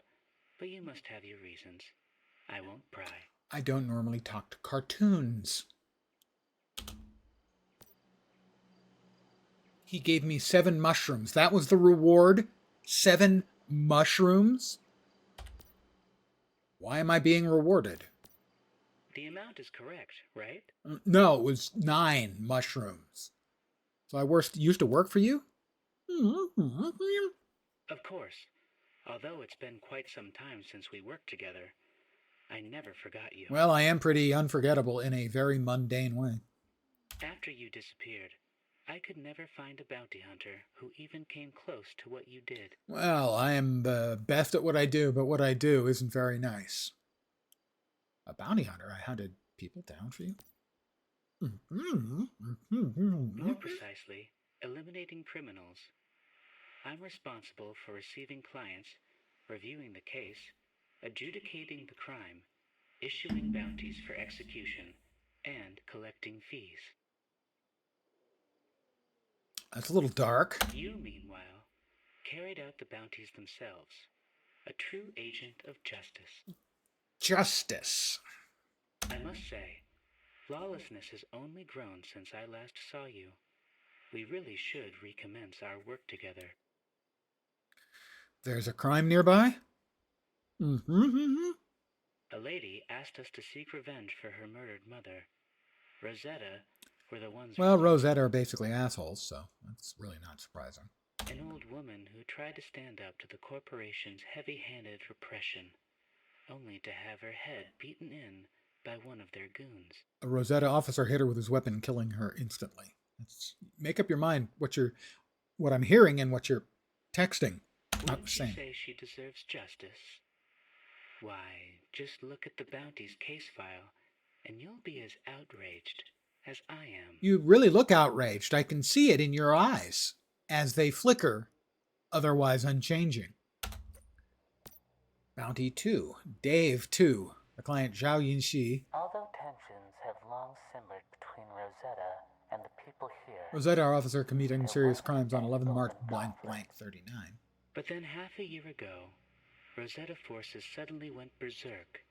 Speaker 2: but you must have your reasons. I won't pry.
Speaker 1: I don't normally talk to cartoons. He gave me 7 mushrooms. That was the reward? 7 mushrooms? Why am I being rewarded?
Speaker 2: The amount is correct, right?
Speaker 1: No, it was 9 mushrooms. So I used to work for you?
Speaker 2: Of course. Although it's been quite some time since we worked together, I never forgot you.
Speaker 1: Well, I am pretty unforgettable in a very mundane way.
Speaker 2: After you disappeared, I could never find a bounty hunter who even came close to what you did.
Speaker 1: Well, I am the best at what I do, but what I do isn't very nice. A bounty hunter? I hunted people down for you?
Speaker 2: More precisely, eliminating criminals. I'm responsible for receiving clients, reviewing the case, adjudicating the crime, issuing bounties for execution, and collecting fees.
Speaker 1: That's a little dark.
Speaker 2: You, meanwhile, carried out the bounties themselves. A true agent of justice.
Speaker 1: Justice.
Speaker 2: I must say, lawlessness has only grown since I last saw you. We really should recommence our work together.
Speaker 1: There's a crime nearby?
Speaker 2: A lady asked us to seek revenge for her murdered mother. Rosetta were the ones...
Speaker 1: Well, Rosetta are basically assholes, so that's really not surprising.
Speaker 2: An old woman who tried to stand up to the corporation's heavy-handed repression, only to have her head beaten in by one of their goons.
Speaker 1: A Rosetta officer hit her with his weapon, killing her instantly. Make up your mind what I'm hearing and what you're texting. Not the same.
Speaker 2: Wouldn't you say she deserves justice? Why, just look at the bounty's case file, and you'll be as outraged as I am.
Speaker 1: You really look outraged. I can see it in your eyes as they flicker, otherwise unchanging. Bounty 2. Dave 2. The client Zhao Yinxi.
Speaker 2: Although tensions have long simmered between Rosetta and the people here...
Speaker 1: Rosetta officer committing serious crimes on 11 March blank blank 39.
Speaker 2: But then half a year ago, Rosetta forces suddenly went berserk,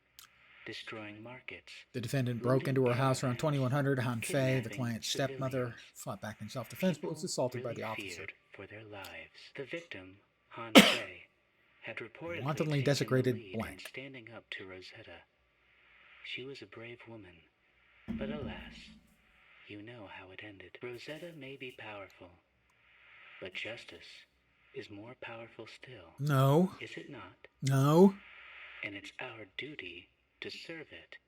Speaker 2: destroying markets.
Speaker 1: The defendant broke into her house around 2100. Han Fei, the client's stepmother, fought back in self-defense but was assaulted by the officer.
Speaker 2: For their lives. The victim, Han Fei, had reportedly
Speaker 1: Wantonly
Speaker 2: taken
Speaker 1: desecrated
Speaker 2: the lead
Speaker 1: blank.
Speaker 2: in standing up to Rosetta. She was a brave woman, but alas, you know how it ended. Rosetta may be powerful, but justice is more powerful still.
Speaker 1: No.
Speaker 2: Is it not?
Speaker 1: No.
Speaker 2: And it's our duty to serve it.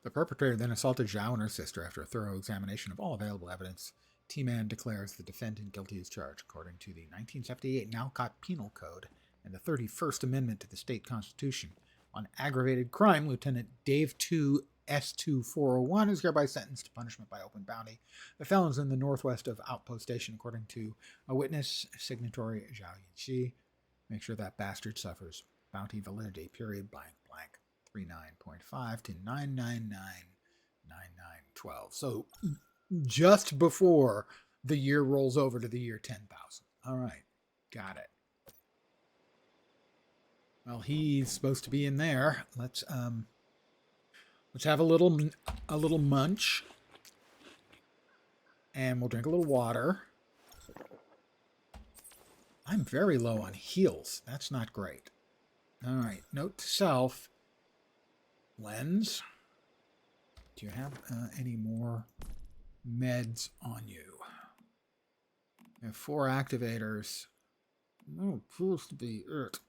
Speaker 1: The perpetrator then assaulted Zhao and her sister. After a thorough examination of all available evidence, T-Man declares the defendant guilty as charged according to the 1978 Nalcott Penal Code and the 31st Amendment to the state constitution. On aggravated crime, Lieutenant Dave 2 S2401 is hereby sentenced to punishment by open bounty. The felon's in the northwest of Outpost Station, according to a witness, signatory Zhao Yinxi. Make sure that bastard suffers. Bounty validity, period, blank, blank, 39.5 to 9999912. So just before the year rolls over to the year 10,000. All right, got it. Well, he's supposed to be in there. Let's have a little munch, and we'll drink a little water. I'm very low on heals. That's not great. All right. Note to self. Lens. Do you have any more meds on you? I have 4 activators. No, supposed to be it.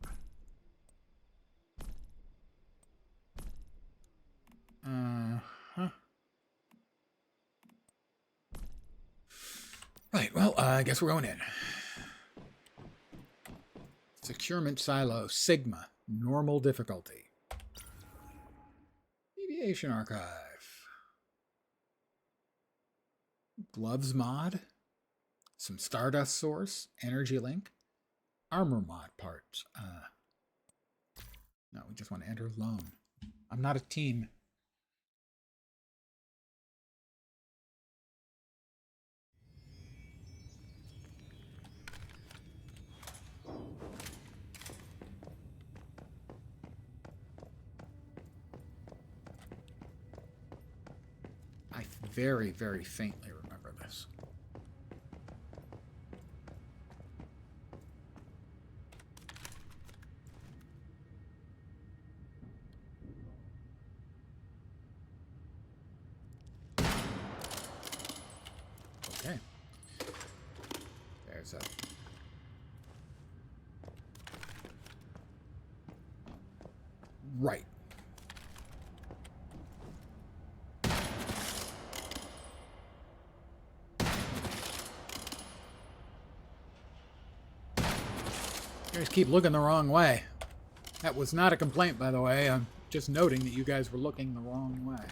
Speaker 1: Right, well, I guess we're going in. Securement silo, Sigma, normal difficulty. Deviation archive. Gloves mod. Some Stardust source, energy link. Armor mod parts. No, we just want to enter loan. I'm not a team. very, very faintly remember this. Okay. There's a... Right. You guys keep looking the wrong way. That was not a complaint, by the way. I'm just noting that you guys were looking the wrong way.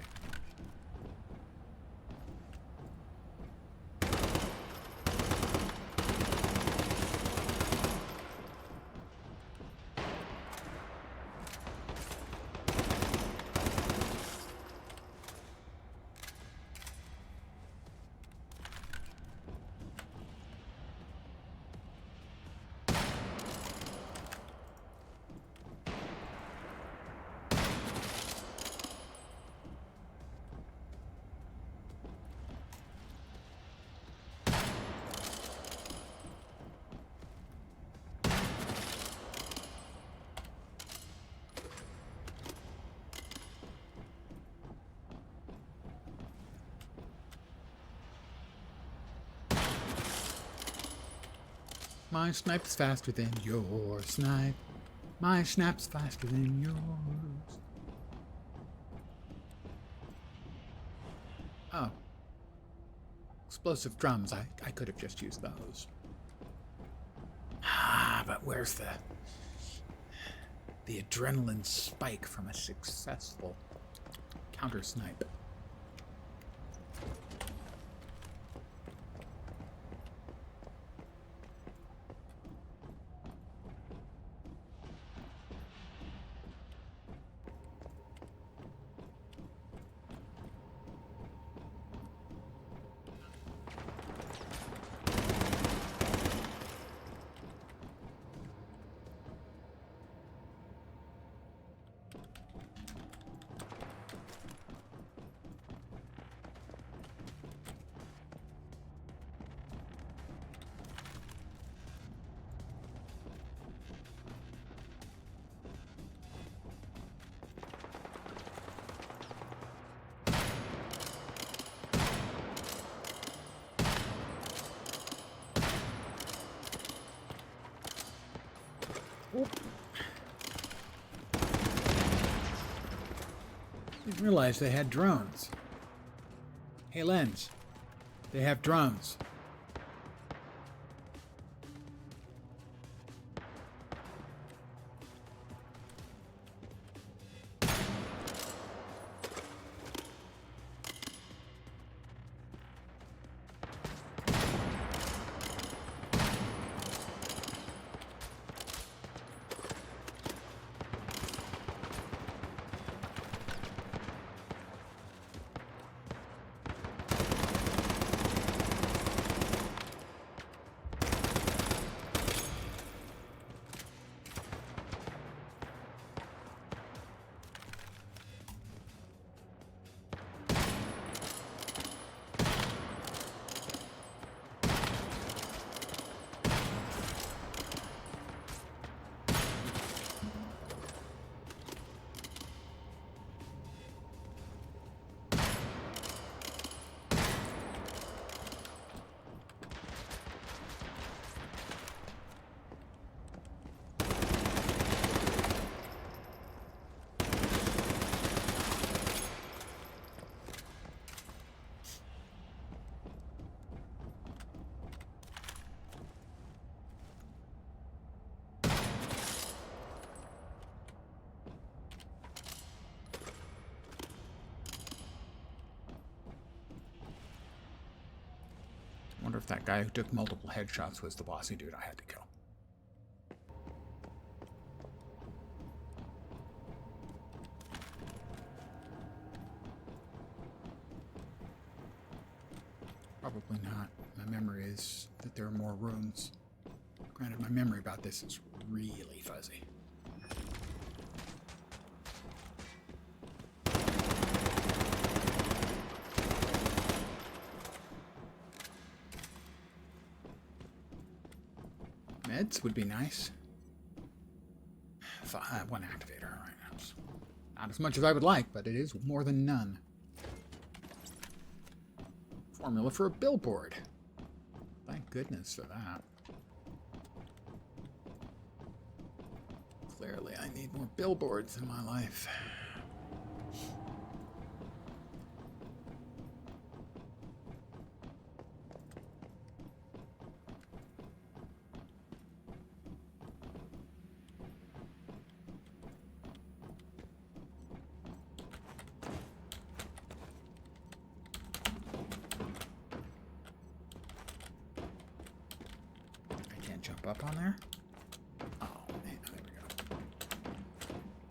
Speaker 1: My snipe's faster than your snipe. My snap's faster than yours. Oh. Explosive drums. I could have just used those. Ah, but where's the adrenaline spike from a successful counter snipe? Didn't realize they had drones. Hey, Lens. They have drones. Wonder if that guy who took multiple headshots was the bossy dude I had to kill. Probably not. My memory is that there are more rooms. Granted, my memory about this is really fuzzy. Meds would be nice. One activator. All right. That's not as much as I would like, but it is more than none. Formula for a billboard. Thank goodness for that. Clearly, I need more billboards in my life. Jump up on there? Oh, man, there we go.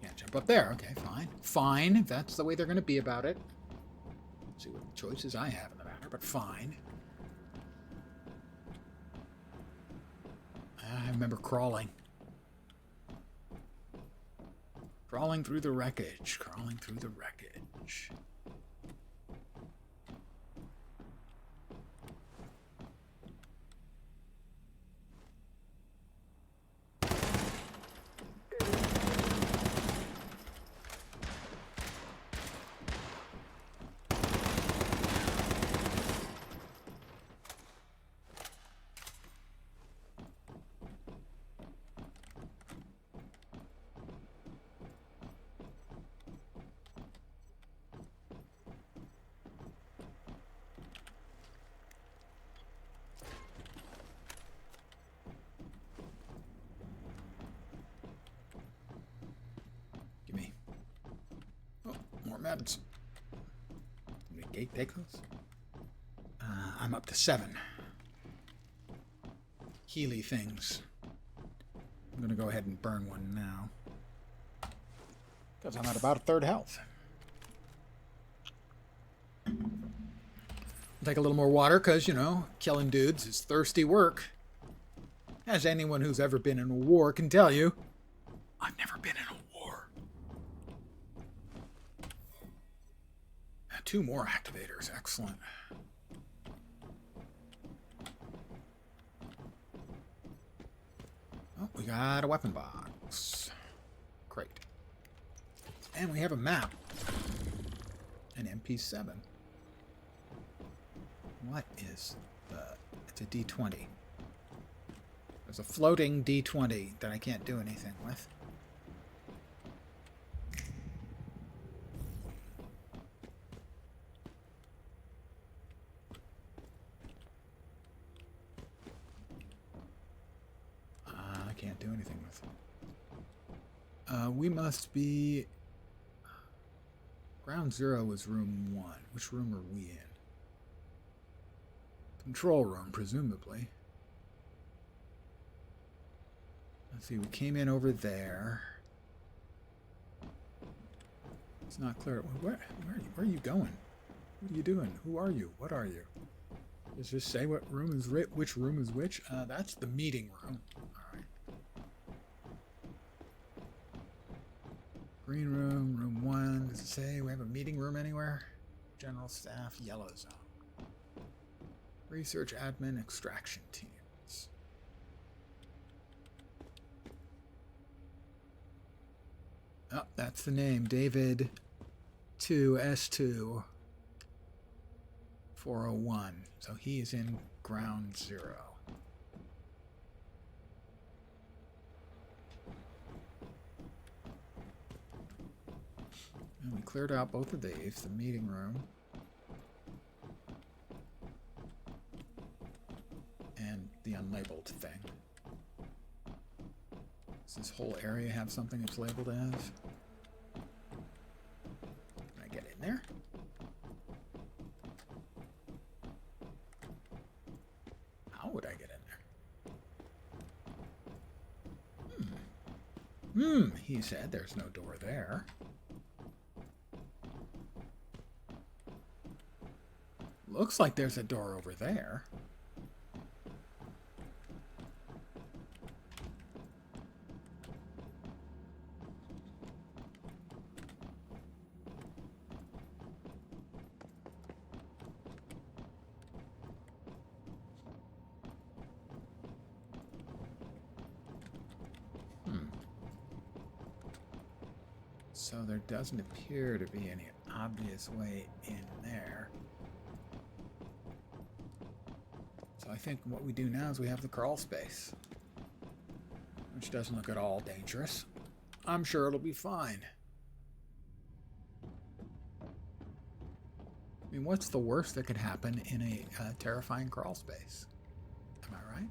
Speaker 1: Can't jump up there. Okay, fine. Fine, if that's the way they're going to be about it. Let's see what choices I have in the matter, but fine. I remember crawling. Crawling through the wreckage. Crawling through the wreckage. Gimme. Oh, more meds. Can we gate take those? I'm up to 7. Healy things. I'm going to go ahead and burn one now. Because I'm at about a third health. Take a little more water because, you know, killing dudes is thirsty work. As anyone who's ever been in a war can tell you. I've never been in a war. 2 more activators. Excellent. Oh, we got a weapon box. Great. And we have a map. An MP7. What is the... It's a D20. There's a floating D20 that I can't do anything with. I can't do anything with it. We must be... Ground zero is room 1. Which room are we in? Control room, presumably. Let's see, we came in over there. It's not clear. Where are you going? What are you doing? Who are you? What are you? Does this say what room is which room is which? That's the meeting room. Alright. Green room, room 1. Does it say we have a meeting room anywhere? General staff, yellow zone. Research admin, extraction teams. Oh, that's the name. David 2S2 401. So he is in ground zero. And we cleared out both of these, the meeting room and the unlabeled thing. Does this whole area have something it's labeled as? Can I get in there? How would I get in there? He said there's no door there. Looks like there's a door over there. So there doesn't appear to be any obvious way in there. So I think what we do now is we have the crawl space, which doesn't look at all dangerous. I'm sure it'll be fine. I mean, what's the worst that could happen in a terrifying crawl space? Am I right?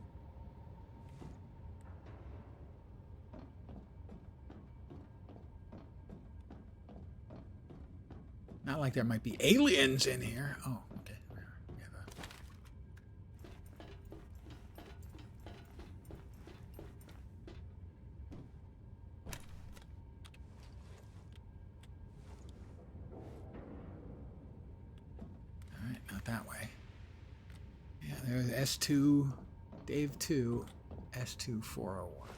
Speaker 1: Not like there might be aliens in here. Oh, okay. We have a... All right, not that way. Yeah, there's S2, Dave 2, S2 401.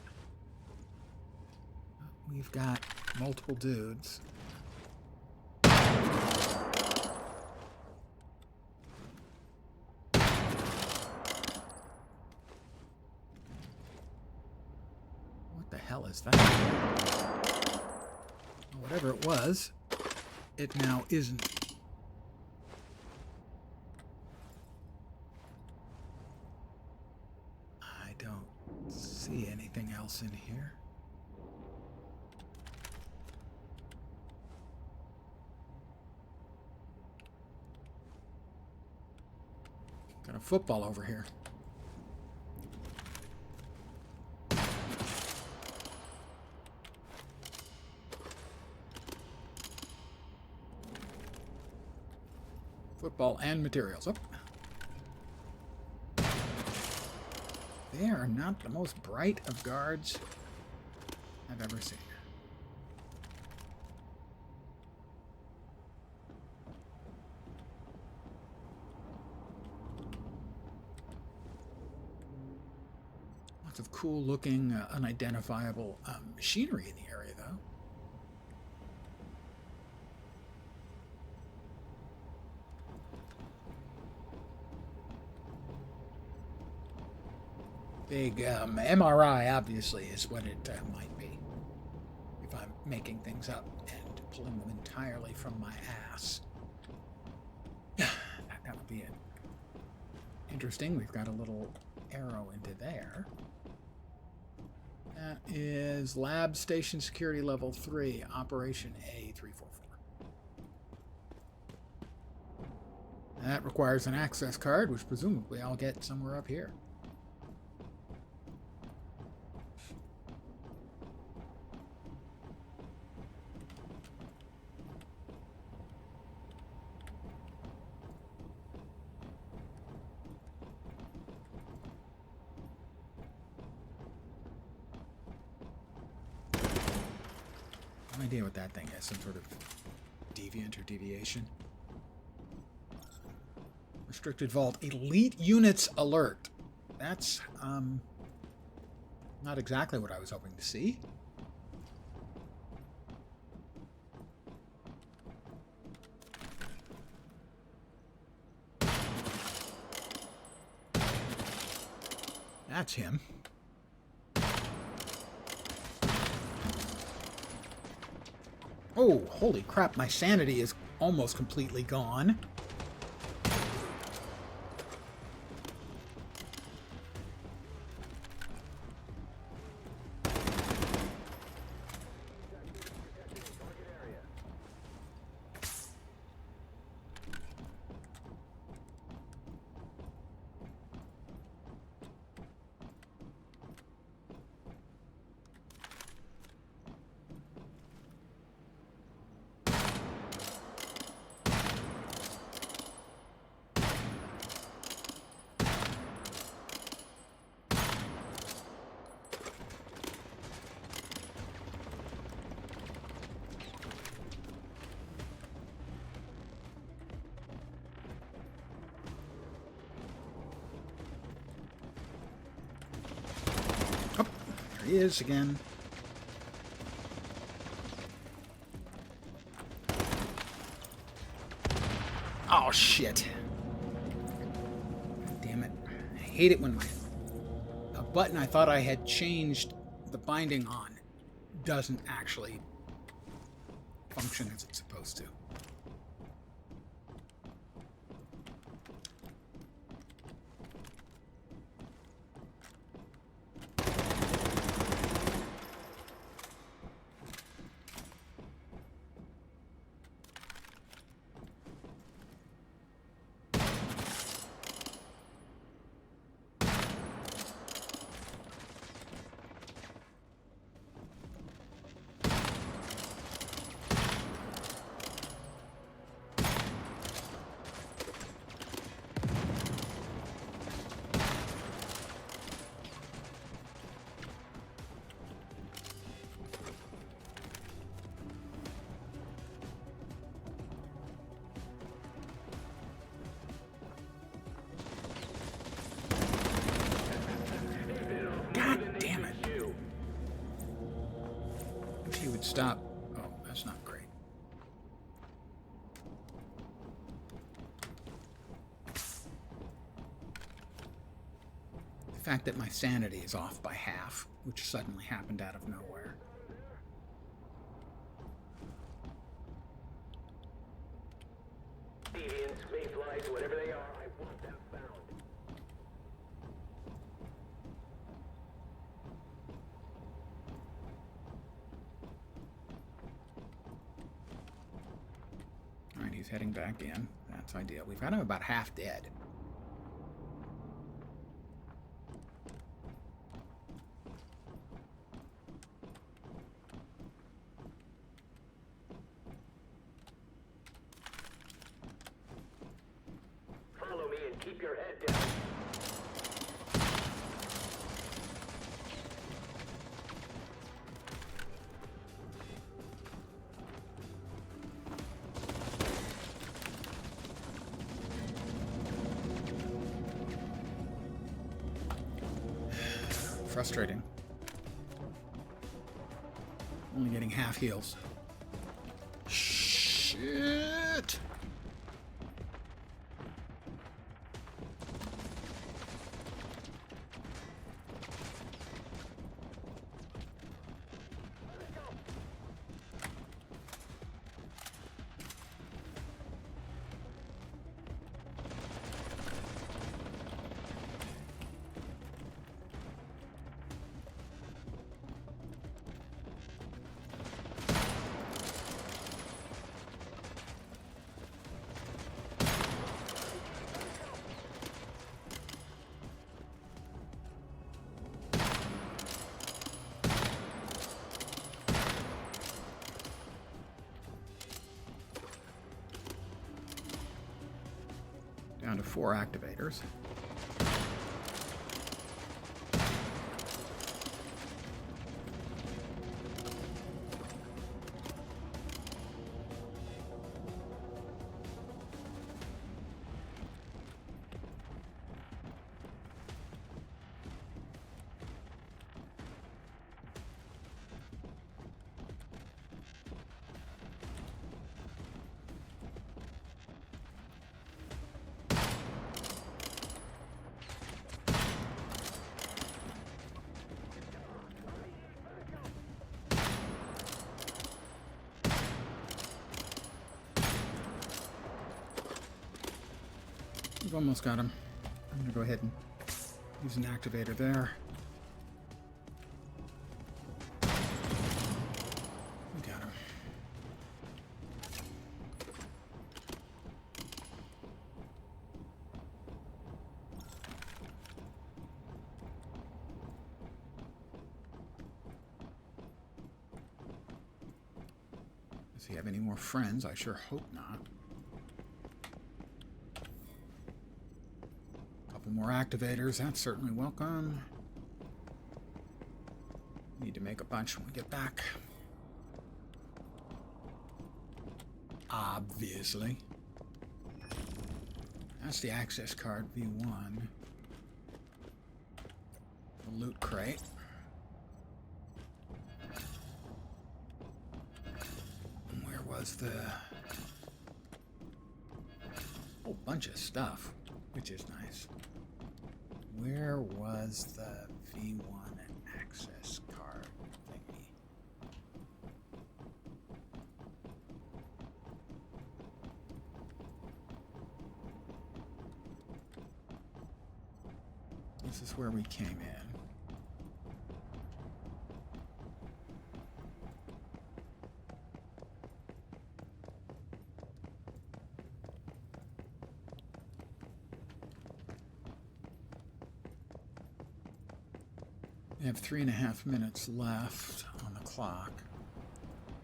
Speaker 1: We've got multiple dudes. What the hell is that? Whatever it was, it now isn't. I don't see anything else in here. Got a football over here. Football and materials. Oh. They are not the most bright of guards I've ever seen. Lots of cool looking, unidentifiable machinery in the area, though. Big MRI, obviously, is what it might be. If I'm making things up and pulling them entirely from my ass. That would be it. Interesting. We've got a little arrow into there. That is Lab Station Security Level 3, Operation A344. That requires an access card, which presumably I'll get somewhere up here. No idea what that thing is. Some sort of deviant or deviation. Restricted vault. Elite units alert. That's not exactly what I was hoping to see. That's him. Oh, holy crap, my sanity is almost completely gone. There he is again. Oh, shit. Damn it. I hate it when a button I thought I had changed the binding on doesn't actually function as it's supposed to. Stop. Oh, that's not great. The fact that my sanity is off by half, which suddenly happened out of nowhere.
Speaker 3: Deviants, mayflies, whatever they are, I want them found.
Speaker 1: Alright, he's heading back in. That's ideal. We've got him about half dead.
Speaker 3: Follow me and keep your head down.
Speaker 1: Frustrating. Only getting half heals. Shit! Down to 4 activators. We've almost got him. I'm going to go ahead and use an activator there. We got him. Does he have any more friends? I sure hope not. More activators, that's certainly welcome. Need to make a bunch when we get back. Obviously. That's the access card, V1. The loot crate. And where was the... whole bunch of stuff, which is nice. Where was the V1 access card thingy? This is where we came in. We have 3.5 minutes left on the clock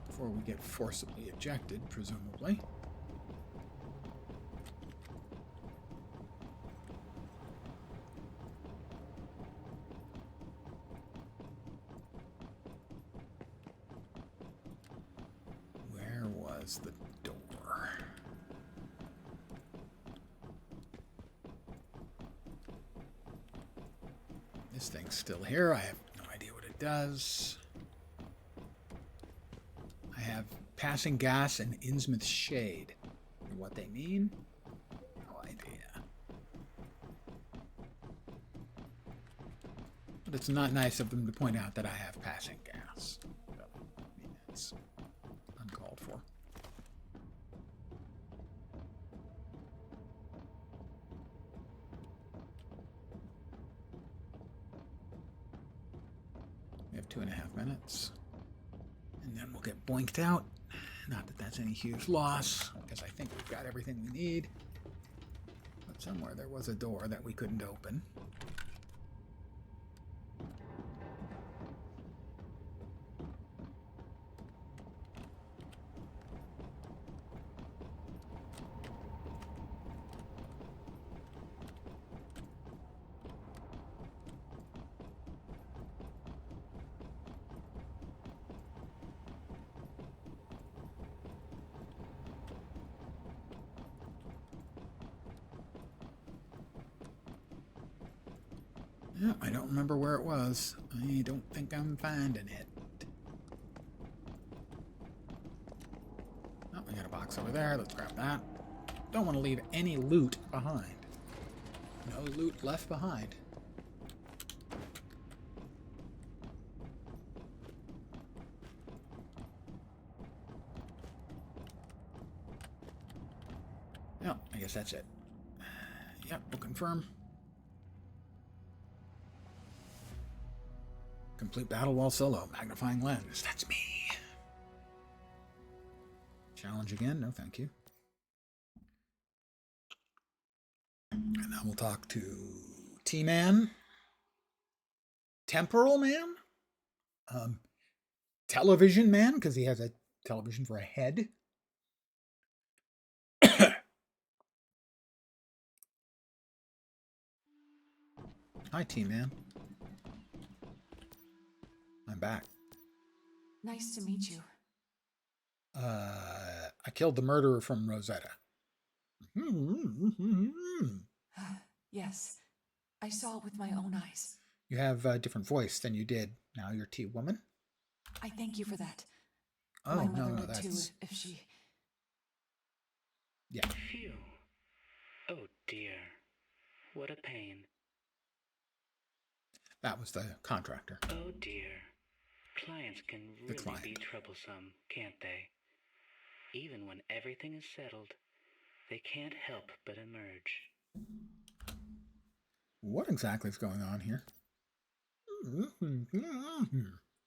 Speaker 1: before we get forcibly ejected, presumably. Where was the door? This thing's still here. I have no idea what it does. I have passing gas and Innsmouth shade. What they mean? No idea. But it's not nice of them to point out that I have passing gas. So, I mean, it's uncalled for. We have 2.5 minutes. And then we'll get boinked out. Not that that's any huge loss, because I think we've got everything we need. But somewhere there was a door that we couldn't open. Yeah, I don't remember where it was. I don't think I'm finding it. Oh, we got a box over there. Let's grab that. Don't want to leave any loot behind. No loot left behind. Yeah, I guess that's it. Yep, we'll confirm. Complete battle while solo. Magnifying lens. That's me. Challenge again? No, thank you. And now we'll talk to T-Man. Temporal Man? Television Man, because he has a television for a head. Hi, T-Man. I'm back.
Speaker 4: Nice to meet you.
Speaker 1: I killed the murderer from Rosetta.
Speaker 4: Yes, I saw it with my own eyes.
Speaker 1: You have a different voice than you did. Now you're T-Woman.
Speaker 4: I thank you for that.
Speaker 1: Oh,
Speaker 4: my mother
Speaker 1: no,
Speaker 4: would too
Speaker 1: that's...
Speaker 4: if she...
Speaker 1: Yeah.
Speaker 2: Phew. Oh dear. What a pain.
Speaker 1: That was the contractor.
Speaker 2: Oh dear. Clients can
Speaker 1: The
Speaker 2: really
Speaker 1: client.
Speaker 2: be troublesome, can't they? Even when everything is settled, they can't help but emerge.
Speaker 1: What exactly is going on here?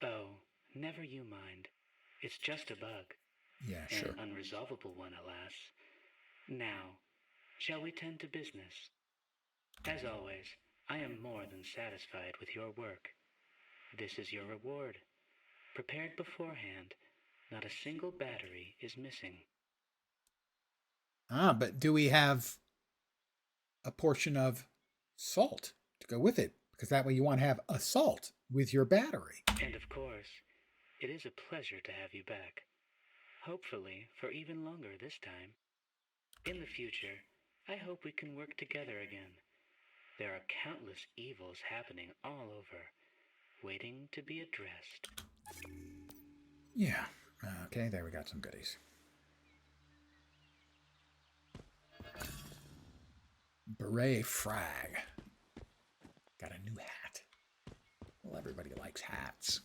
Speaker 2: Oh, never you mind. It's just a bug.
Speaker 1: Yeah, sure.
Speaker 2: An unresolvable one, alas. Now, shall we tend to business? As always, I am more than satisfied with your work. This is your reward. Prepared beforehand, not a single battery is missing.
Speaker 1: Ah, but do we have a portion of salt to go with it? Because that way you want to have a salt with your battery.
Speaker 2: And of course, it is a pleasure to have you back. Hopefully for even longer this time. In the future, I hope we can work together again. There are countless evils happening all over, waiting to be addressed.
Speaker 1: Yeah. Okay, there we got some goodies. Beret frag. Got a new hat. Well, everybody likes hats.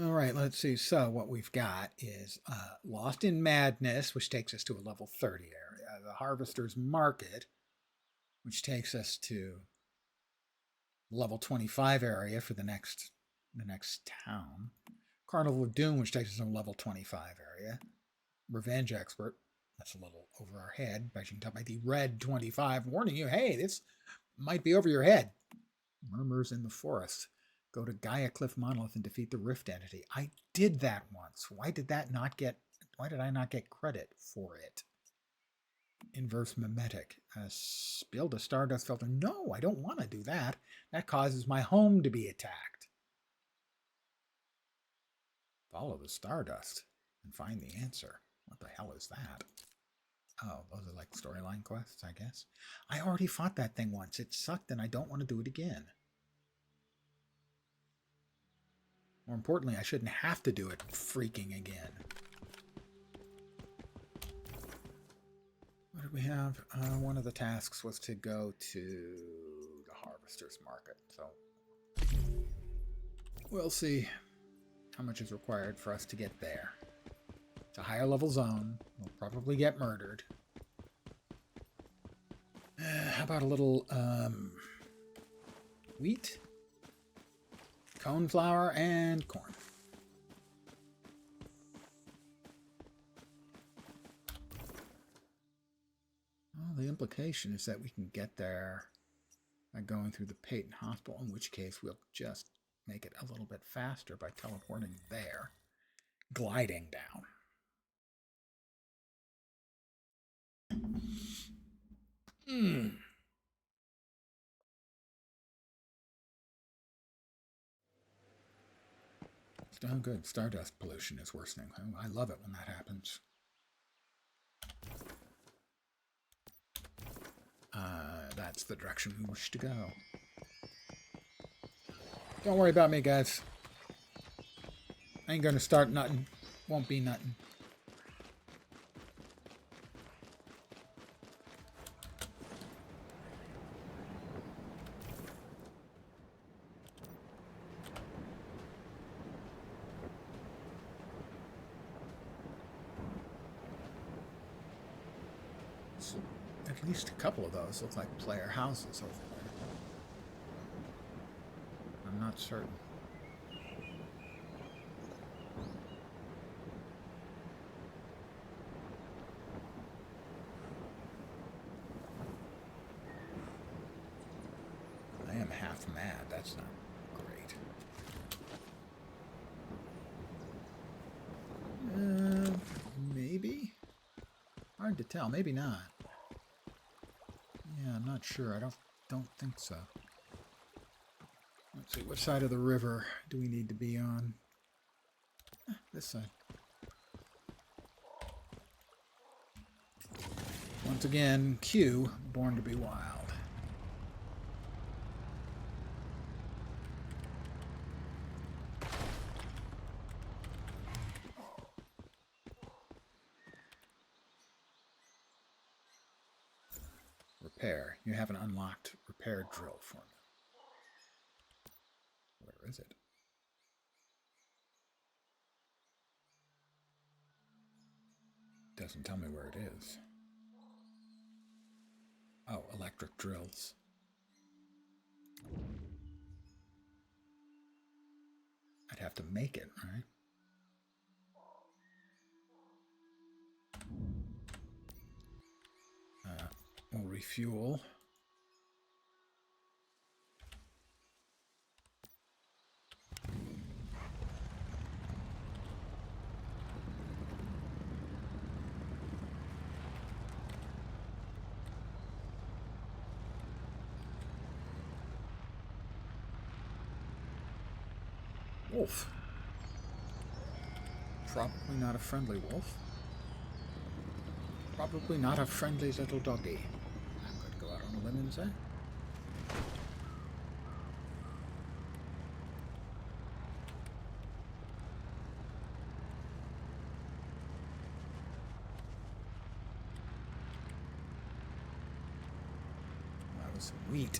Speaker 1: All right, let's see. So what we've got is Lost in Madness, which takes us to a level 30 area. The Harvester's Market, which takes us to level 25 area for the next town. Carnival of Doom, which takes us to a level 25 area. Revenge Expert, that's a little over our head, but you can tell by the red 25 warning you, hey, this might be over your head. Murmurs in the Forest. Go to Gaia Cliff Monolith and defeat the Rift entity. I did that once. Why did I not get credit for it? Inverse mimetic. Build a Stardust filter. No, I don't want to do that. That causes my home to be attacked. Follow the Stardust and find the answer. What the hell is that? Oh, those are like storyline quests, I guess. I already fought that thing once. It sucked and I don't want to do it again. More importantly, I shouldn't have to do it freaking again. What did we have? One of the tasks was to go to the Harvester's Market. So we'll see how much is required for us to get there. It's a higher level zone. We'll probably get murdered. How about a little wheat, coneflower, and corn? Well, the implication is that we can get there by going through the Peyton Hospital, in which case we'll just make it a little bit faster by teleporting there, gliding down. Oh, good. Stardust pollution is worsening. I love it when that happens. That's the direction we wish to go. Don't worry about me, guys. I ain't gonna start nothing. Won't be nothing. At least a couple of those look like player houses over there. I'm not certain. I am half mad. That's not great. Maybe? Hard to tell. Maybe not. Yeah, I'm not sure. I don't think so. Let's see, which side of the river do we need to be on? This side. Once again, Q, born to be wild. Repair. You have an unlocked repair drill for me. Where is it? Doesn't tell me where it is. Oh, electric drills. I'd have to make it, right? We'll refuel. Wolf. Probably not a friendly wolf. Probably not a friendly little doggy. I'm going to go out on a limb and say. That was some wheat.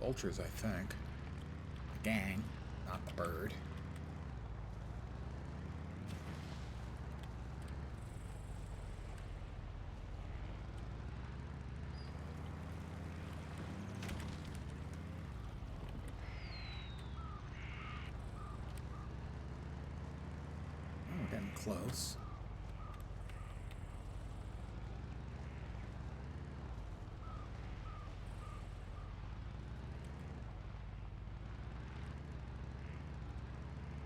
Speaker 1: Vultures, I think. Gang, not the bird. Oh, we're getting close.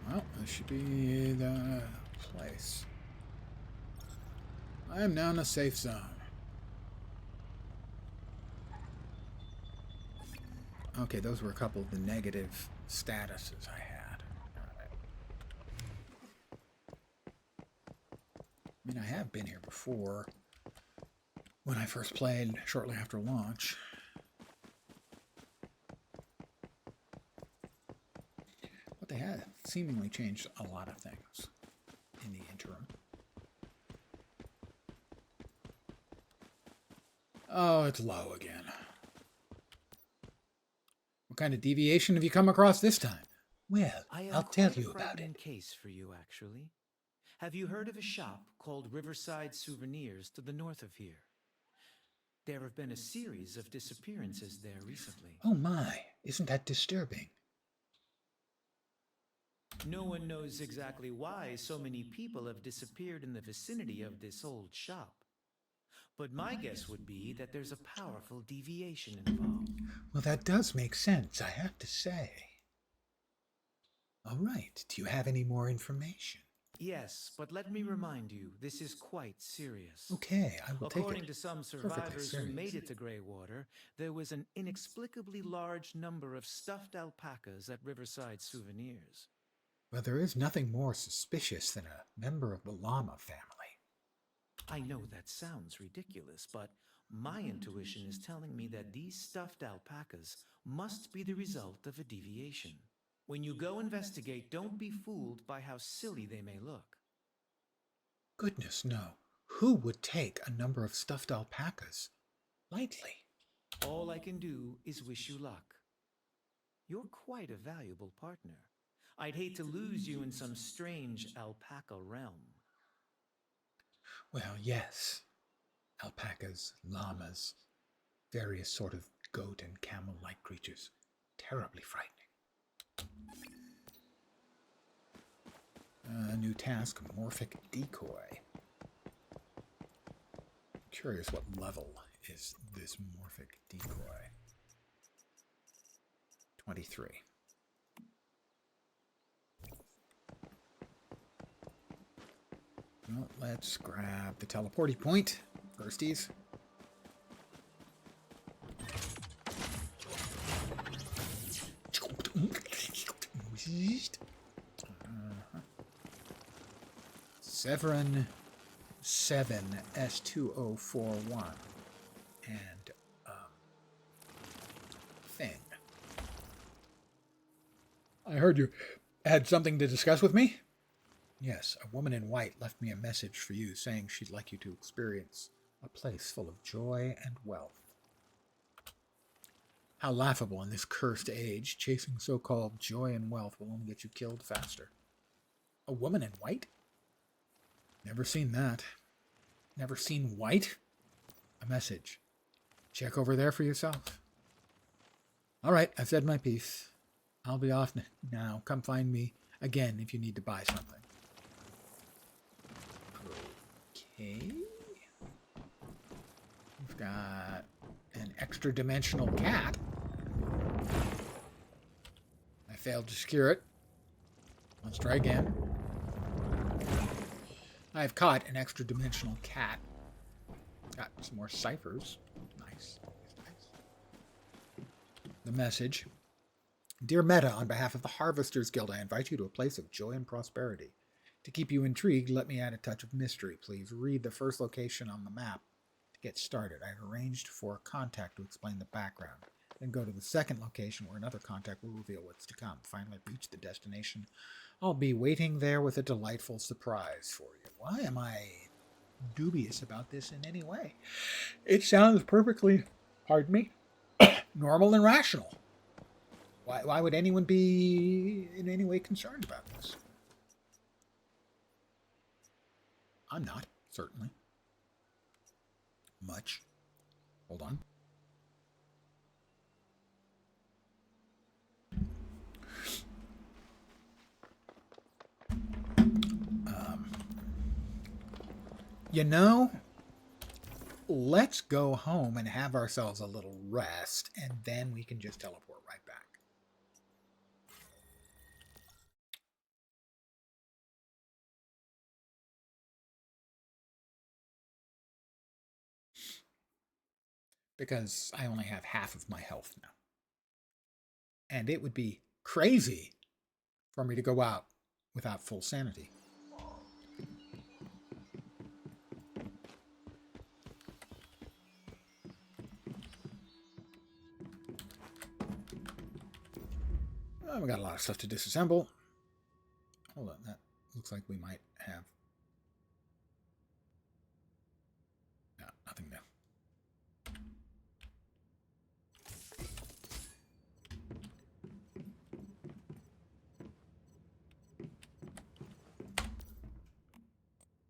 Speaker 1: Well, this should be the place. I am now in a safe zone. Okay, those were a couple of the negative statuses I had. I mean, I have been here before when I first played shortly after launch. But they had seemingly changed a lot of things in the interim. Oh, it's low again. What kind of deviation have you come across this time? Well, I'll tell you about it.
Speaker 5: Case for you, actually. Have you heard of a shop called Riverside Souvenirs to the north of here? There have been a series of disappearances there recently.
Speaker 1: Oh my, isn't that disturbing?
Speaker 5: No one knows exactly why so many people have disappeared in the vicinity of this old shop. But my guess would be that there's a powerful deviation involved.
Speaker 1: Well, that does make sense, I have to say. All right, do you have any more information?
Speaker 5: Yes, but let me remind you, this is quite serious.
Speaker 1: Okay, I will take it.
Speaker 5: According to some survivors who made it to Greywater, there was an inexplicably large number of stuffed alpacas at Riverside Souvenirs.
Speaker 1: Well, there is nothing more suspicious than a member of the llama family.
Speaker 5: I know that sounds ridiculous, but my intuition is telling me that these stuffed alpacas must be the result of a deviation. When you go investigate, don't be fooled by how silly they may look.
Speaker 1: Goodness, no. Who would take a number of stuffed alpacas lightly?
Speaker 5: All I can do is wish you luck. You're quite a valuable partner. I'd hate to lose you in some strange alpaca realm.
Speaker 1: Well, yes. Alpacas, llamas, various sort of goat and camel-like creatures. Terribly frightening. New task, Morphic Decoy. Curious what level is this Morphic Decoy. 23. Well, let's grab the teleporty point. Firsties. Severin 7 S2041 and thing. I heard you had something to discuss with me? Yes, a woman in white left me a message for you saying she'd like you to experience a place full of joy and wealth. How laughable in this cursed age, chasing so-called joy and wealth will only get you killed faster. A woman in white? Never seen that. Never seen white? A message. Check over there for yourself. All right, I've said my piece. I'll be off now. Come find me again if you need to buy something. Okay. We've got an extra-dimensional cat. I failed to secure it. Let's try again. I've caught an extra-dimensional cat. Got some more ciphers. Nice. The message. Dear Meta, on behalf of the Harvesters Guild, I invite you to a place of joy and prosperity. To keep you intrigued, let me add a touch of mystery. Please read the first location on the map to get started. I've arranged for a contact to explain the background. Then go to the second location where another contact will reveal what's to come. Finally, reach the destination. I'll be waiting there with a delightful surprise for you. Why am I dubious about this in any way? It sounds perfectly, pardon me, normal and rational. Why would anyone be in any way concerned about this? I'm not, certainly. Much. Hold on. You know, let's go home and have ourselves a little rest, and then we can just teleport right back. Because I only have half of my health now. And it would be crazy for me to go out without full sanity. Oh, we got a lot of stuff to disassemble. Hold on, that looks like we might have... No, nothing new.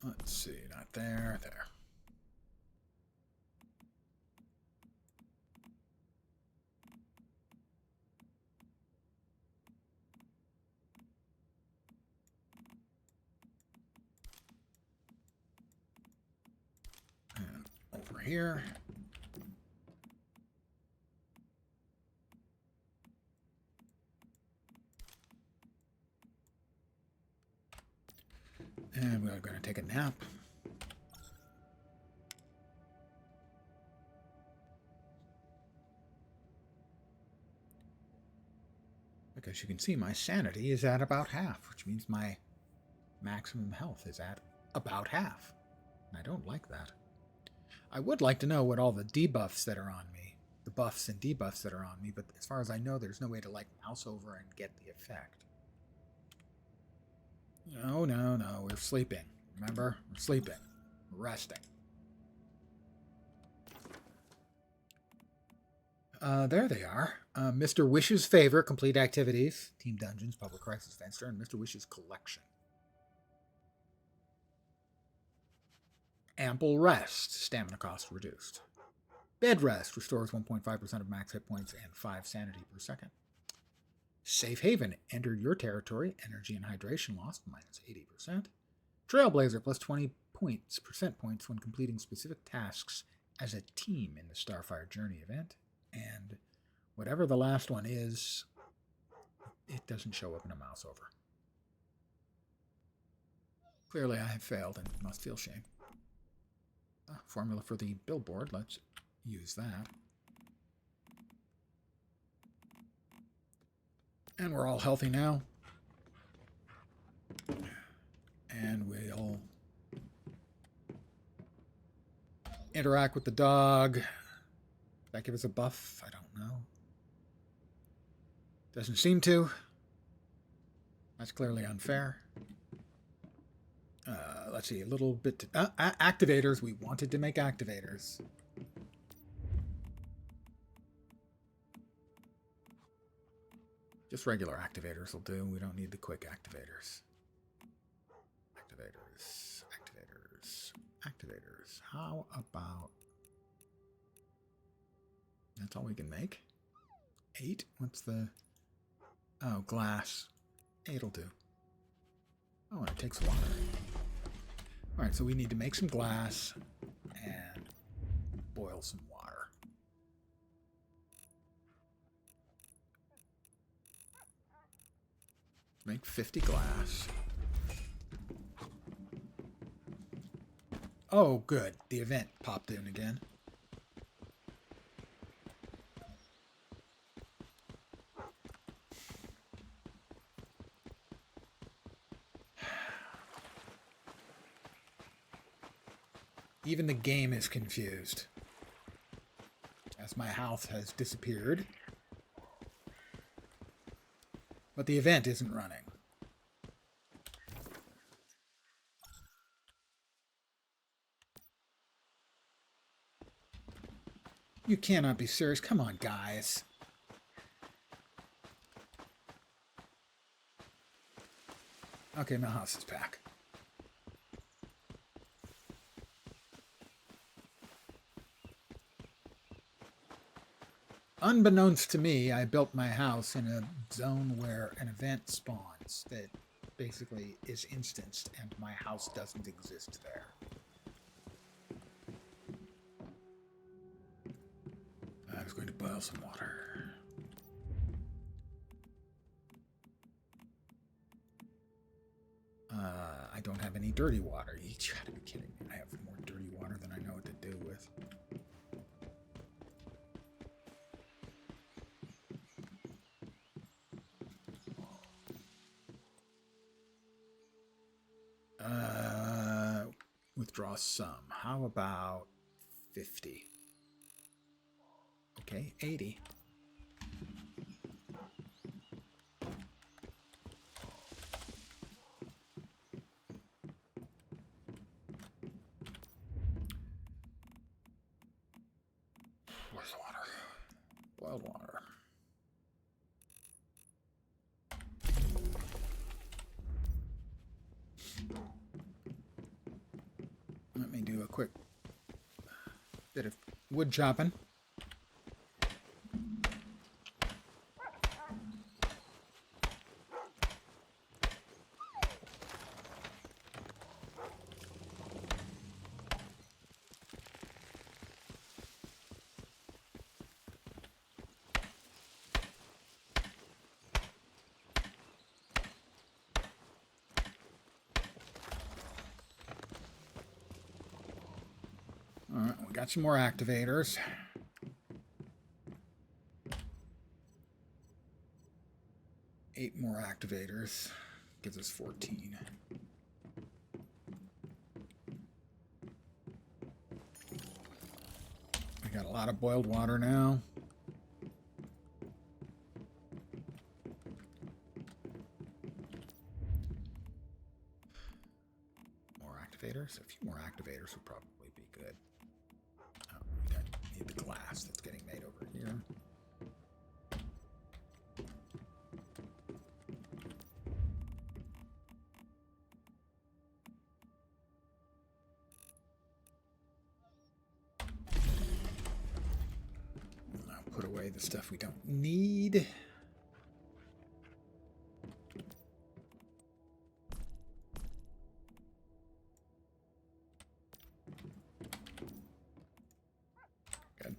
Speaker 1: Let's see, not there, there. And over here. And we're going to take a nap. Because you can see my sanity is at about half, which means my maximum health is at about half. And I don't like that. I would like to know what all the debuffs that are on me, the buffs and debuffs that are on me, but as far as I know, there's no way to like mouse over and get the effect. No, we're sleeping. Remember? We're sleeping. We're resting. There they are. Mr. Wish's Favor, Complete Activities, Team Dungeons, Public Crisis Fencer, and Mr. Wish's Collection. Ample Rest, Stamina cost reduced. Bed Rest restores 1.5% of max hit points and 5 sanity per second. Safe Haven, enter your territory, energy and hydration lost, minus 80%. Trailblazer, plus 20 percent points when completing specific tasks as a team in the Starfire Journey event. And whatever the last one is, it doesn't show up in a mouse over. Clearly I have failed and must feel shame. Formula for the billboard, let's use that. And we're all healthy now. And we'll interact with the dog. Does that give us a buff? I don't know. Doesn't seem to. That's clearly unfair. Let's see, a little bit... activators. We wanted to make activators. Just regular activators will do. We don't need the quick activators. Activators. How about... That's all we can make? 8? What's the... Oh, glass. 8'll do. Oh, and it takes water. Alright, so we need to make some glass and boil some water. Make 50 glass. Oh, good. The event popped in again. Even the game is confused, as my health has disappeared. But the event isn't running. You cannot be serious. Come on, guys. Okay, my house is back. Unbeknownst to me, I built my house in a zone where an event spawns that basically is instanced, and my house doesn't exist there. I was going to boil some water. I don't have any dirty water. You gotta be kidding me. I have more dirty water than I know what to do with. Withdraw some. How about 50? Okay, 80. Where's the water? Boiled water. Let me do a quick bit of wood chopping. All right, we got some more activators. Eight more activators gives us 14. We got a lot of boiled water now. More activators. A few more activators would probably be good. Oh, we don't need the glass that's getting made over here. I'll put away the stuff we don't need. Good.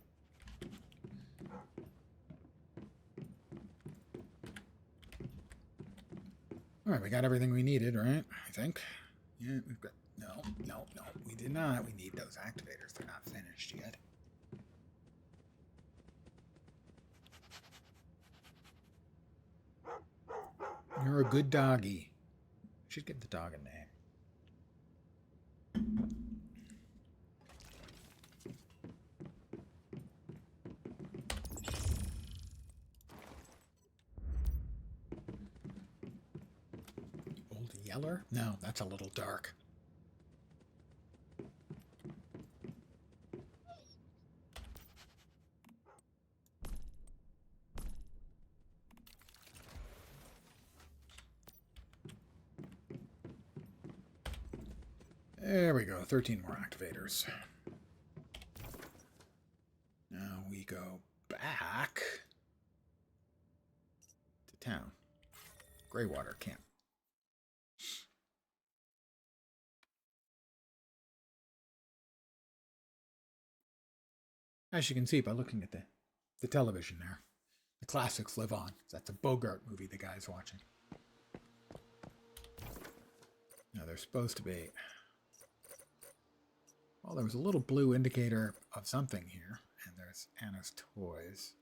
Speaker 1: All right, we got everything we needed, right? I think. Yeah, we've got... No, we did not. We need those activators. They're not finished yet. You're a good doggy. Should give the dog a name. Old Yeller? No, that's a little dark. There we go. 13 more activators. Now we go back to town. Greywater Camp. As you can see by looking at the television there, the classics live on. That's a Bogart movie the guy's watching. Now there's supposed to be... Well, there was a little blue indicator of something here, and there's Anna's toys.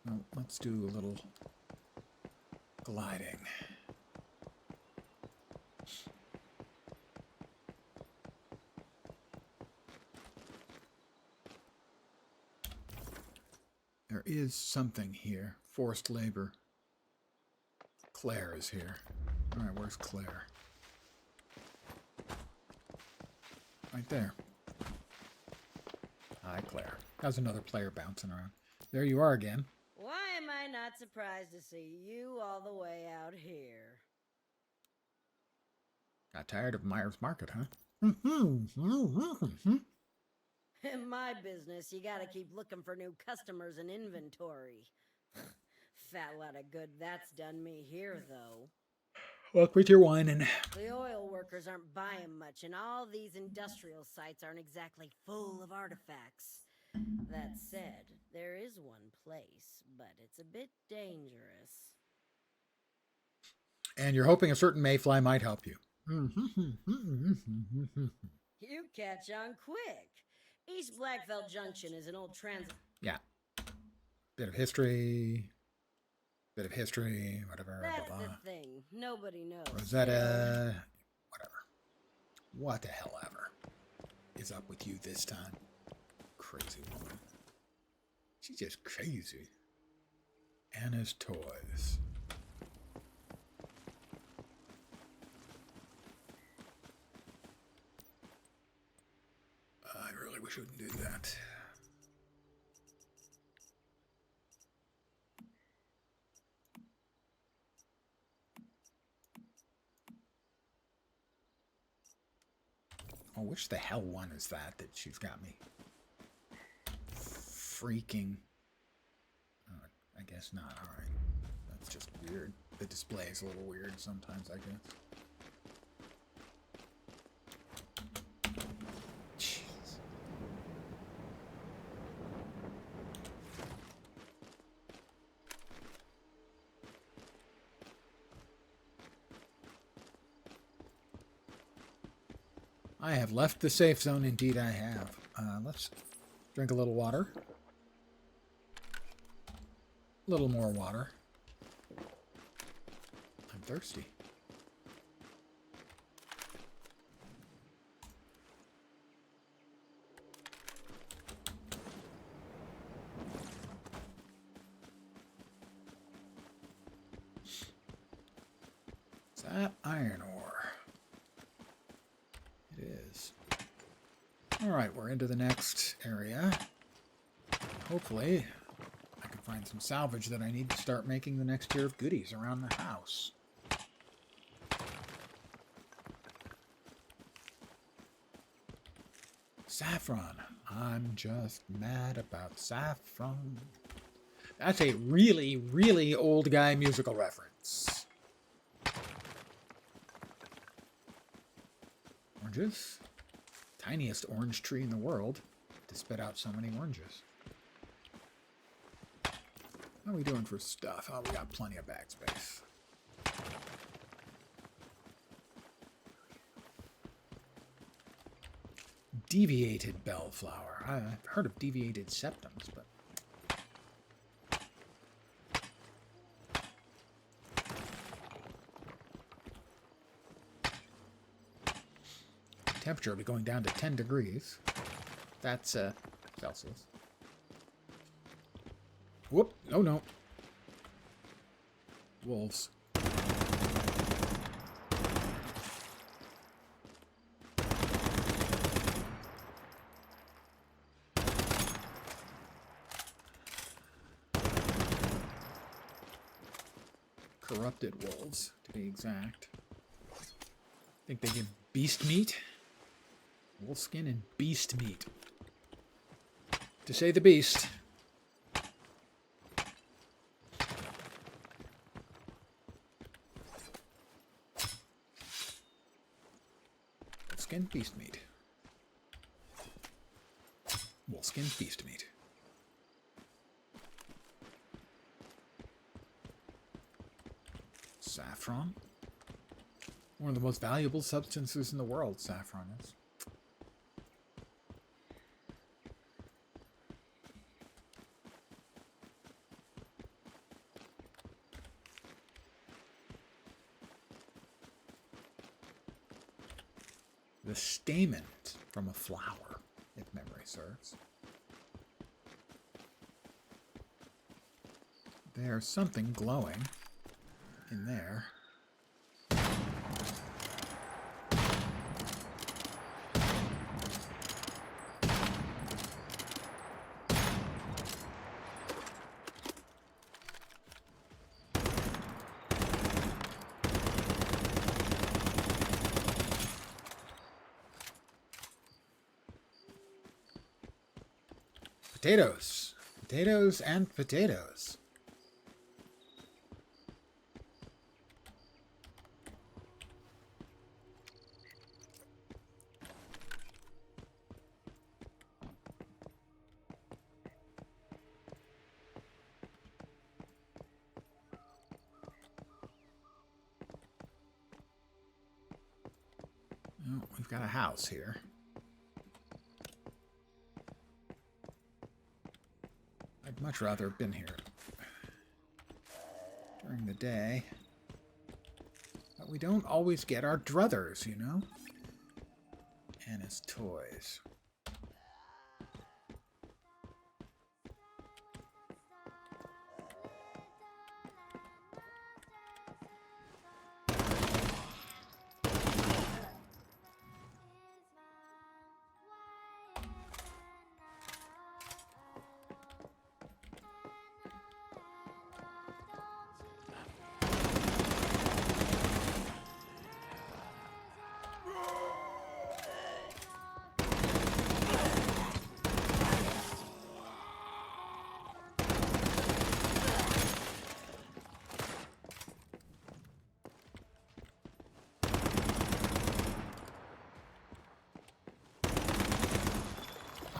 Speaker 1: Well, let's do a little gliding. There is something here. Forced labor. Claire is here. Alright, where's Claire? Right there. Hi, Claire. How's another player bouncing around? There you are again.
Speaker 6: Why am I not surprised to see you all the way out here?
Speaker 1: Got tired of Myers Market, huh?
Speaker 6: In my business, you gotta keep looking for new customers and inventory. Fat lot of good that's done me here, though.
Speaker 1: Look with your whining.
Speaker 6: The oil workers aren't buying much, and all these industrial sites aren't exactly full of artifacts. That said, there is one place, but it's a bit dangerous.
Speaker 1: And you're hoping a certain mayfly might help you.
Speaker 6: You catch on quick. East Blackfell Junction is an old transit.
Speaker 1: Yeah. Bit of history, whatever.
Speaker 6: That's
Speaker 1: Blah, blah.
Speaker 6: the thing. Nobody knows.
Speaker 1: Rosetta, whatever. What the hell ever is up with you this time? Crazy woman. She's just crazy. Anna's Toys. I really wish I wouldn't do that. Oh, which the hell one is that she's got me? Freaking. I guess not. Alright. That's just weird. The display is a little weird sometimes, I guess. Jeez. I have left the safe zone. Indeed, I have. Let's drink a little water. A little more water. I'm thirsty. Is that iron ore? It is. Alright, we're into the next area. Hopefully, I can find some salvage that I need to start making the next tier of goodies around the house. Saffron. I'm just mad about saffron. That's a really, really old guy musical reference. Oranges. Tiniest orange tree in the world to spit out so many oranges. How are we doing for stuff? Oh, we got plenty of bag space. Deviated bellflower. I've heard of deviated septums, but... Temperature will be going down to 10 degrees. That's Celsius. Whoop! Oh no. Wolves. Corrupted wolves, to be exact. Think they give beast meat? Wolf skin and beast meat. To say the beast. Wolf skin, beast meat. Wolf skin, beast meat. Saffron. One of the most valuable substances in the world, saffron is. The stamen from a flower, if memory serves. There's something glowing in there. Potatoes. Potatoes and potatoes. Well, we've got a house here. I'd much rather have been here during the day. But we don't always get our druthers, you know? And his toys.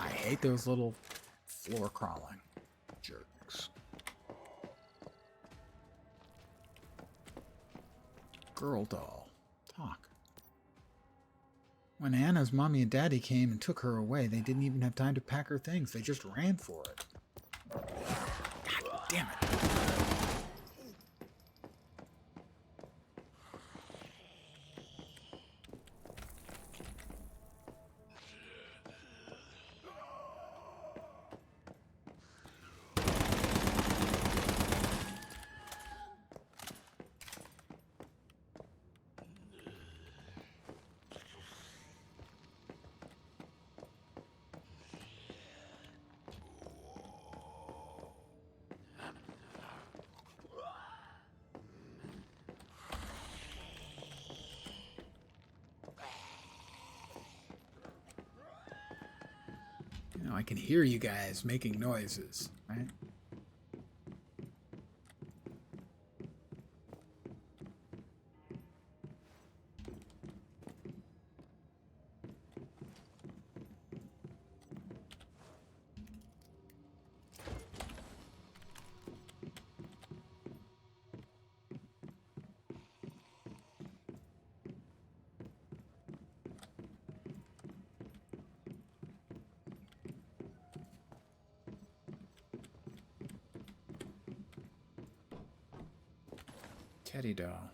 Speaker 1: I hate those little floor crawling jerks. Girl doll. Talk. When Anna's mommy and daddy came and took her away, they didn't even have time to pack her things. They just ran for it. God damn it. You know, I can hear you guys making noises, right? Teddy doll.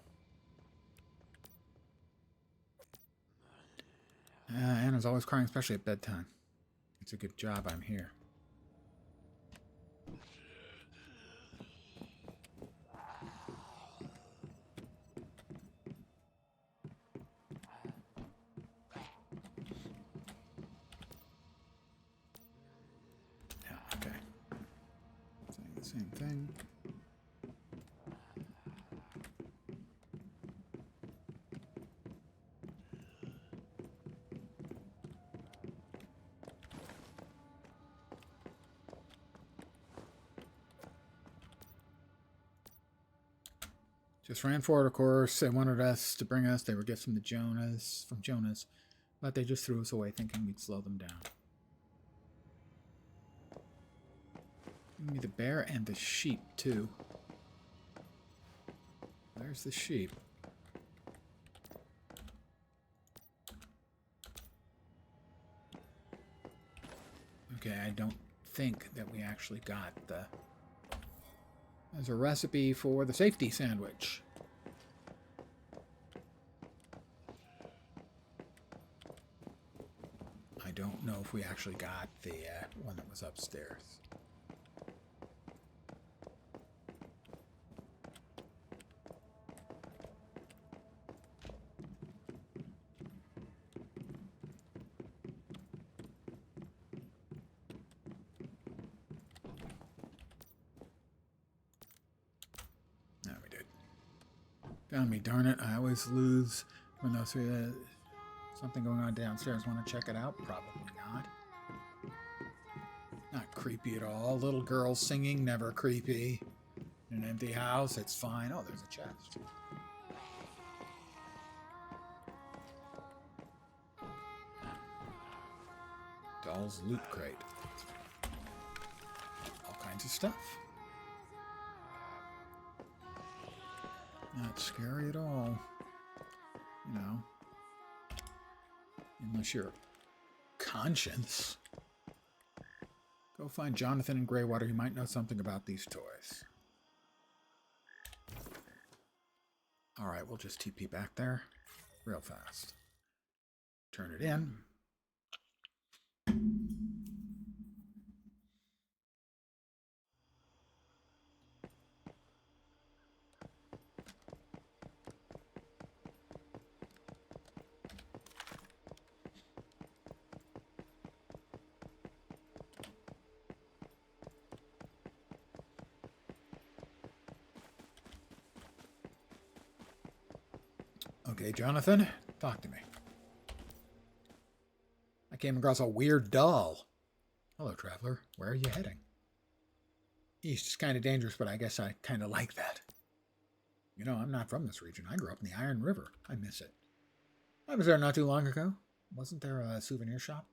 Speaker 1: Anna's always crying, especially at bedtime. It's a good job I'm here. Yeah, okay. Saying the same thing. Just ran for it, of course. They wanted us to bring us. They were gifts from Jonas, but they just threw us away thinking we'd slow them down. Give me the bear and the sheep, too. There's the sheep. Okay, I don't think that we actually got the... There's a recipe for the safety sandwich. I don't know if we actually got the one that was upstairs. Found me, darn it. I always lose when there's something going on downstairs. Want to check it out? Probably not. Not creepy at all. Little girls singing, never creepy. In an empty house, it's fine. Oh, there's a chest. Doll's loot crate. All kinds of stuff. Not scary at all. You know. Unless you're conscience. Go find Jonathan in Greywater. He might know something about these toys. Alright, we'll just TP back there real fast. Turn it in. Okay, Jonathan, talk to me. I came across a weird doll. Hello, traveler. Where are you heading? East is kind of dangerous, but I guess I kind of like that. You know, I'm not from this region. I grew up in the Iron River. I miss it. I was there not too long ago. Wasn't there a souvenir shop?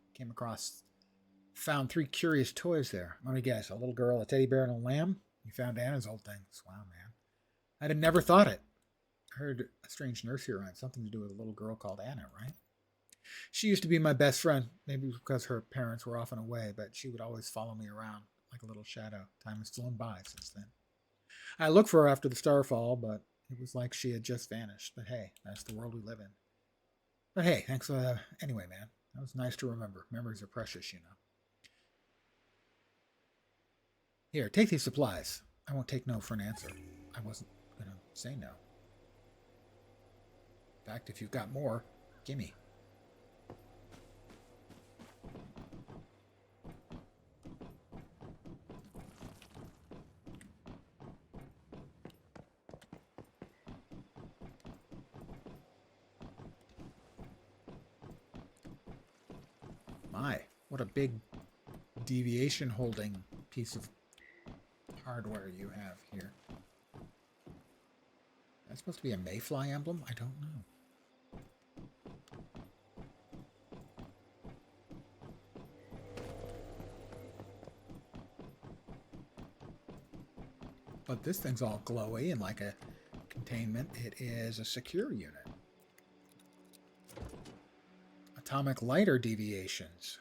Speaker 1: Found 3 curious toys there. Let me guess, a little girl, a teddy bear, and a lamb? You found Anna's old things. Wow, man. I'd have never thought it. Heard a strange nursery rhyme, something to do with a little girl called Anna, right? She used to be my best friend, maybe because her parents were often away, but she would always follow me around like a little shadow. Time has flown by since then. I looked for her after the starfall, but it was like she had just vanished. But hey, that's the world we live in. But hey, thanks anyway, man. That was nice to remember. Memories are precious, you know. Here, take these supplies. I won't take no for an answer. I wasn't going to say no. In fact, if you've got more, gimme. My, what a big deviation holding piece of hardware you have here. That's supposed to be a mayfly emblem? I don't know. But this thing's all glowy and like a containment. It is a secure unit. Atomic lighter deviations.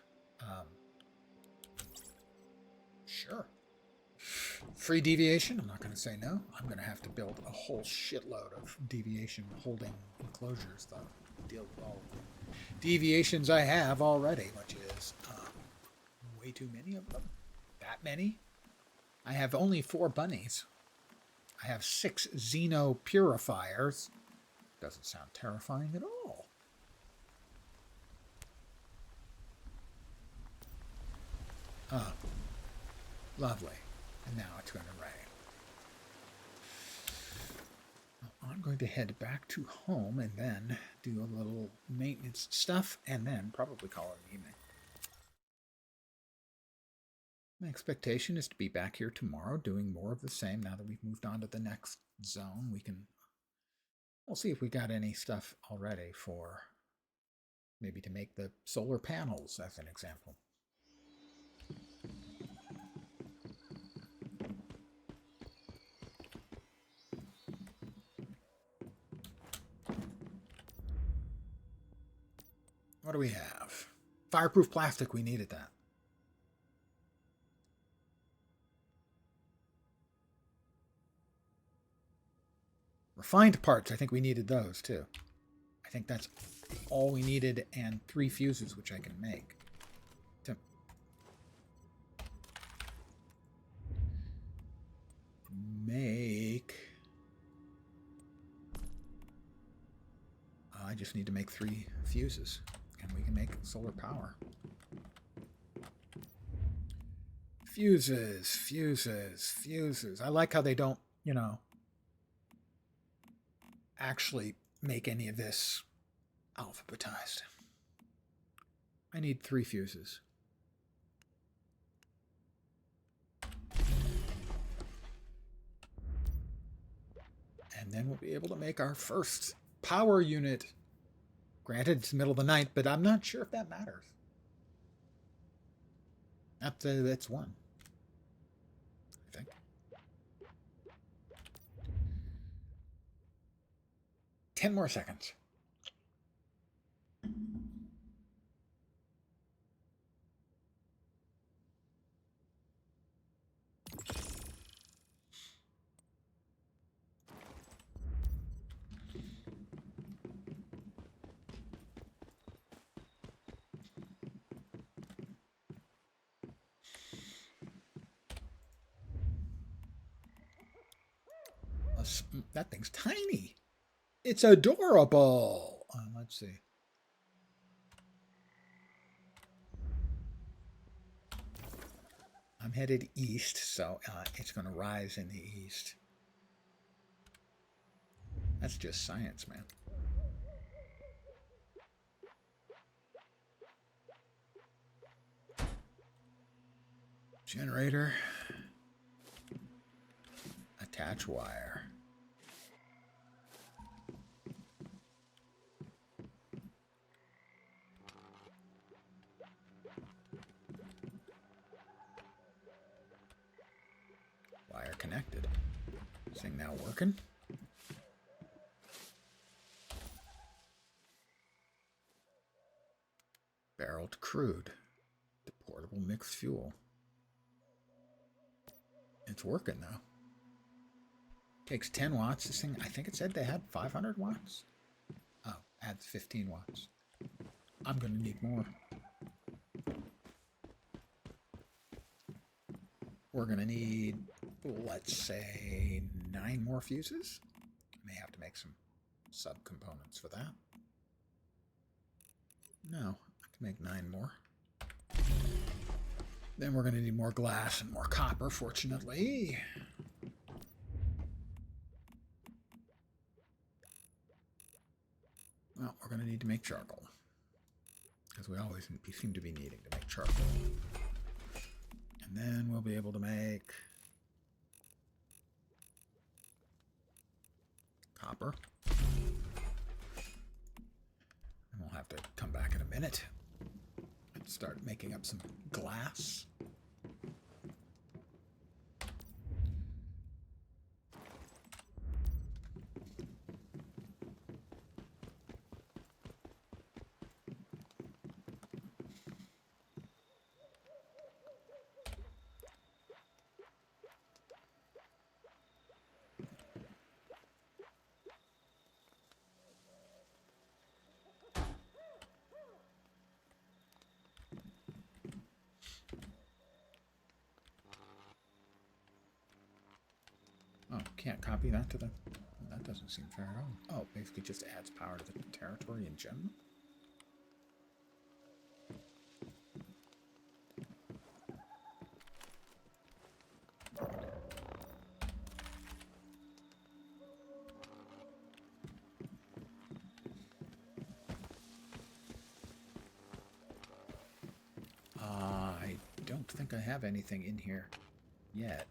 Speaker 1: Sure. Free deviation? I'm not going to say no. I'm going to have to build a whole shitload of deviation holding enclosures, though. Deal with all of the deviations I have already, which is way too many of them. That many? I have only 4 bunnies. I have 6 Xeno purifiers. Doesn't sound terrifying at all. Oh, lovely. And now it's going to rain. I'm going to head back to home and then do a little maintenance stuff and then probably call it an evening. My expectation is to be back here tomorrow doing more of the same. Now that we've moved on to the next zone, we'll see if we got any stuff already for maybe to make the solar panels as an example. What do we have? Fireproof plastic, we needed that. Refined parts, I think we needed those too. I think that's all we needed, and 3 fuses, which I can make. To make... I just need to make 3 fuses, and we can make solar power. Fuses, fuses, fuses. I like how they don't, you know, actually make any of this alphabetized. I need 3 fuses. And then we'll be able to make our first power unit. Granted, it's the middle of the night, but I'm not sure if that matters. That's one, I think. 10 more seconds. That thing's tiny. It's adorable. Let's see. I'm headed east, so it's going to rise in the east. That's just science, man. Generator. Attach wire. Wire connected. This thing now working. Barreled crude. Deportable mixed fuel. It's working though. Takes 10 watts. This thing, I think it said they had 500 watts. Oh, adds 15 watts. I'm going to need more. We're going to need, let's say, 9 more fuses. May have to make some subcomponents for that. No, I can make 9 more. Then we're going to need more glass and more copper, fortunately. Well, we're going to need to make charcoal. Because we always seem to be needing to make charcoal. And then we'll be able to make copper. And we'll have to come back in a minute and start making up some glass. Oh, can't copy that to the... That doesn't seem fair at all. Oh, basically just adds power to the territory in general? I don't think I have anything in here yet.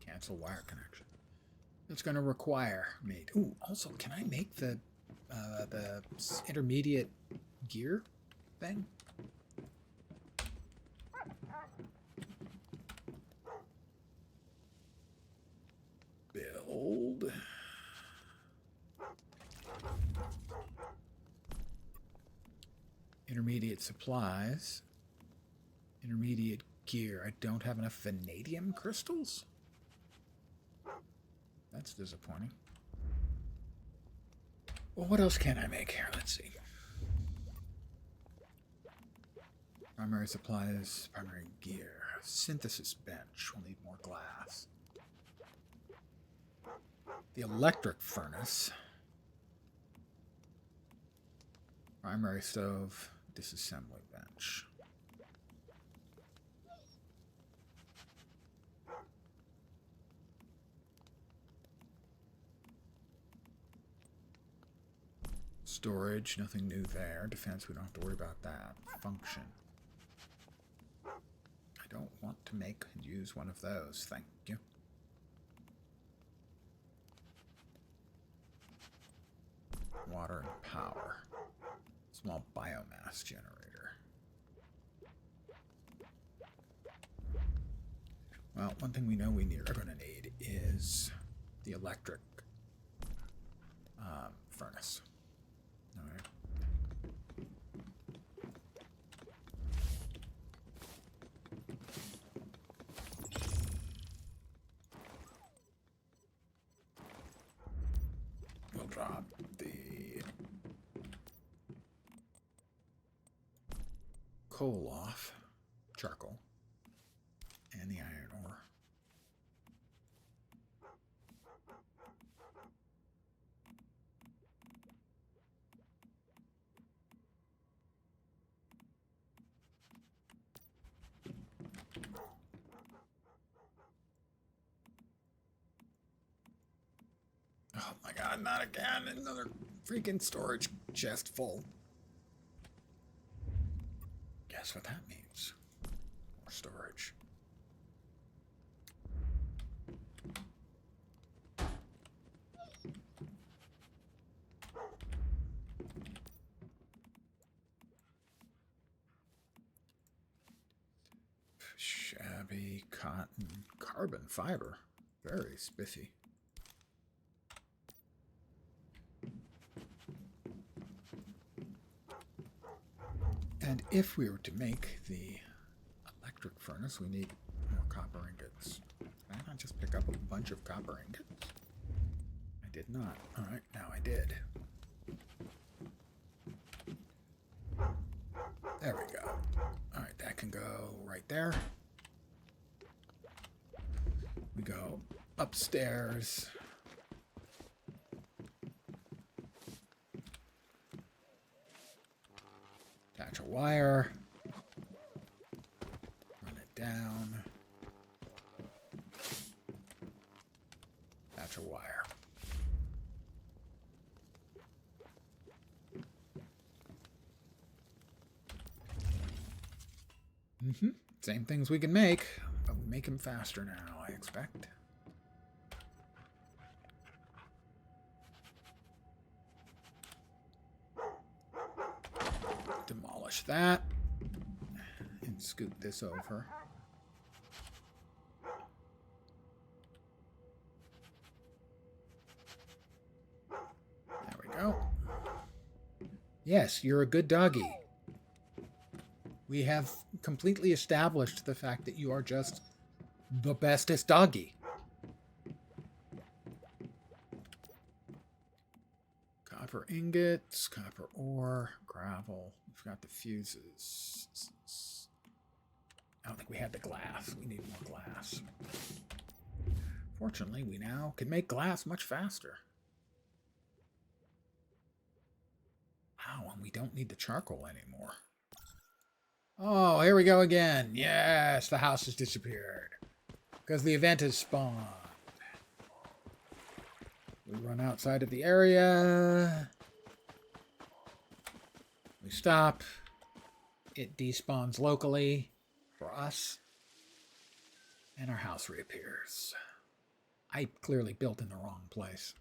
Speaker 1: Cancel wire connection. It's going to require me. Ooh, also, can I make the intermediate gear thing? Build. Intermediate supplies. Intermediate gear. I don't have enough vanadium crystals? That's disappointing. Well, what else can I make here? Let's see. Primary supplies, primary gear. Synthesis bench. We'll need more glass. The electric furnace. Primary stove. Disassembly bench. Storage, nothing new there. Defense, we don't have to worry about that. Function. I don't want to make and use one of those. Thank you. Water and power. Small biomass generator. Well, one thing we know we are going to need is the electric furnace. All right. We'll drop the coal off, charcoal, and the iron ore. Oh my god, not again. Another freaking storage chest full. Guess what that means? More storage. Shabby cotton carbon fiber. Very spiffy. And if we were to make the electric furnace, we need more copper ingots. Can I not just pick up a bunch of copper ingots? I did not. All right, now I did. There we go. All right, that can go right there. We go upstairs. Attach a wire. Run it down. Attach a wire. Same things we can make, but we make them faster now, I expect. Demolish that and scoot this over. There we go. Yes, you're a good doggy. We have completely established the fact that you are just the bestest doggy. Copper ingots, copper ore, gravel. We've got the fuses. I don't think we had the glass. We need more glass. Fortunately, we now can make glass much faster. Wow, and we don't need the charcoal anymore. Oh, here we go again. Yes, the house has disappeared. Because the event has spawned. We run outside of the area. We stop. It despawns locally for us. And our house reappears. I clearly built in the wrong place.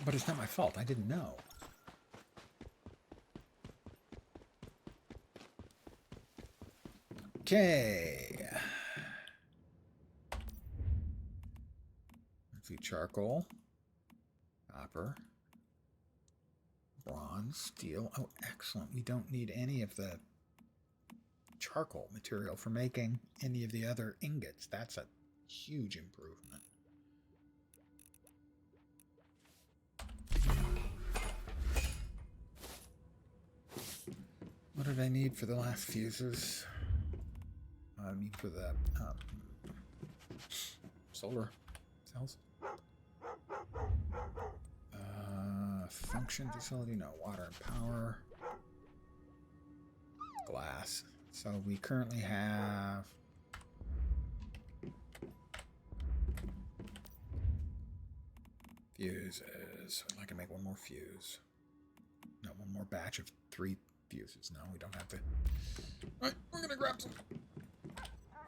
Speaker 1: But it's not my fault. I didn't know. Okay. Let's see, charcoal, copper, bronze, steel. Oh, excellent. We don't need any of the charcoal material for making any of the other ingots. That's a huge improvement. What did I need for the last fuses? I mean for the solar cells. Function facility, no. Water and power. Glass. So we currently have fuses. I'd like to make one more fuse. No, one more batch of 3 fuses. No, we don't have to. Alright, we're gonna grab some.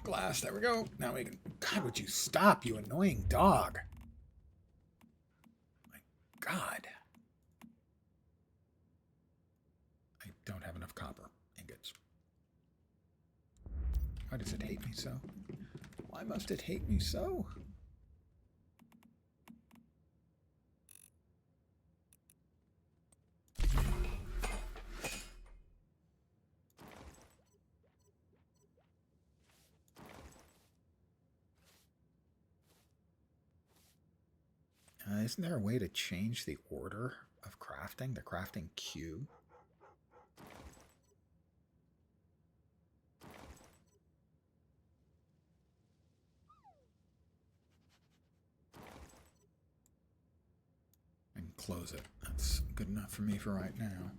Speaker 1: glass. There we go. Now we can... God, would you stop, you annoying dog? My God. I don't have enough copper ingots. Why does it hate me so? Why must it hate me so? Isn't there a way to change the order of crafting, the crafting queue? I can close it. That's good enough for me for right now.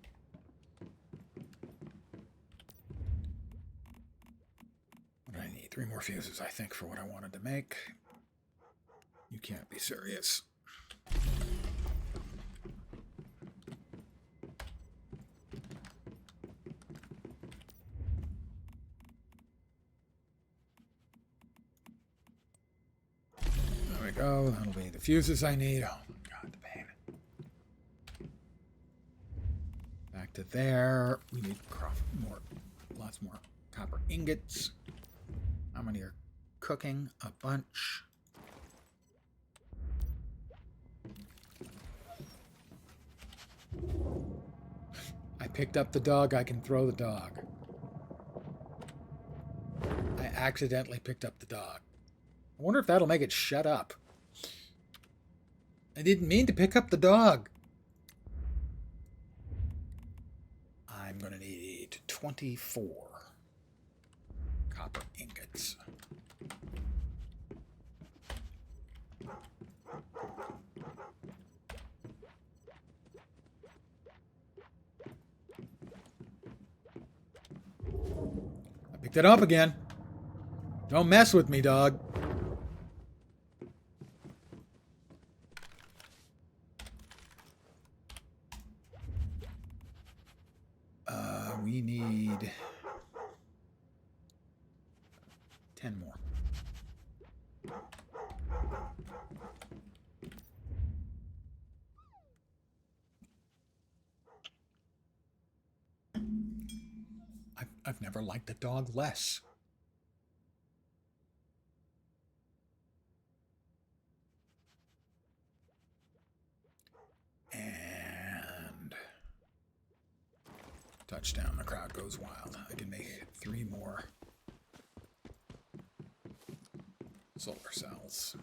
Speaker 1: What do I need? 3 more fuses, I think, for what I wanted to make. You can't be serious. There we go. That'll be the fuses I need. Oh my God, the pain. Back to there. We need lots more copper ingots. How many are cooking? A bunch. I picked up the dog. I can throw the dog. I accidentally picked up the dog. I wonder if that'll make it shut up. I didn't mean to pick up the dog. I'm going to need 24 copper ingots. I picked it up again. Don't mess with me, dog. We need 10 more. I've never liked the dog less. And touchdown, the crowd goes wild. I can make 3 more solar cells.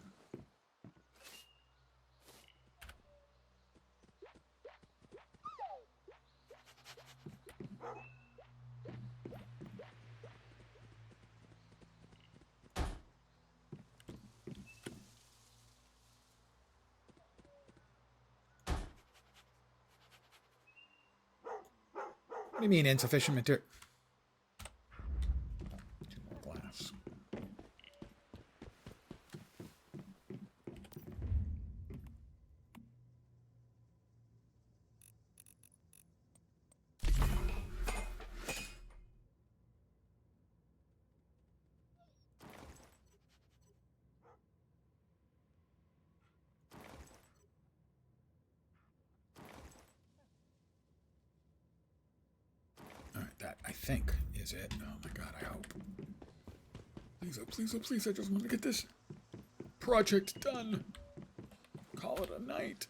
Speaker 1: What do you mean insufficient material? 2 more glass. Alright, that, I think, is it. Oh my God, I hope. Please, oh please, oh please, I just want to get this project done. Call it a night.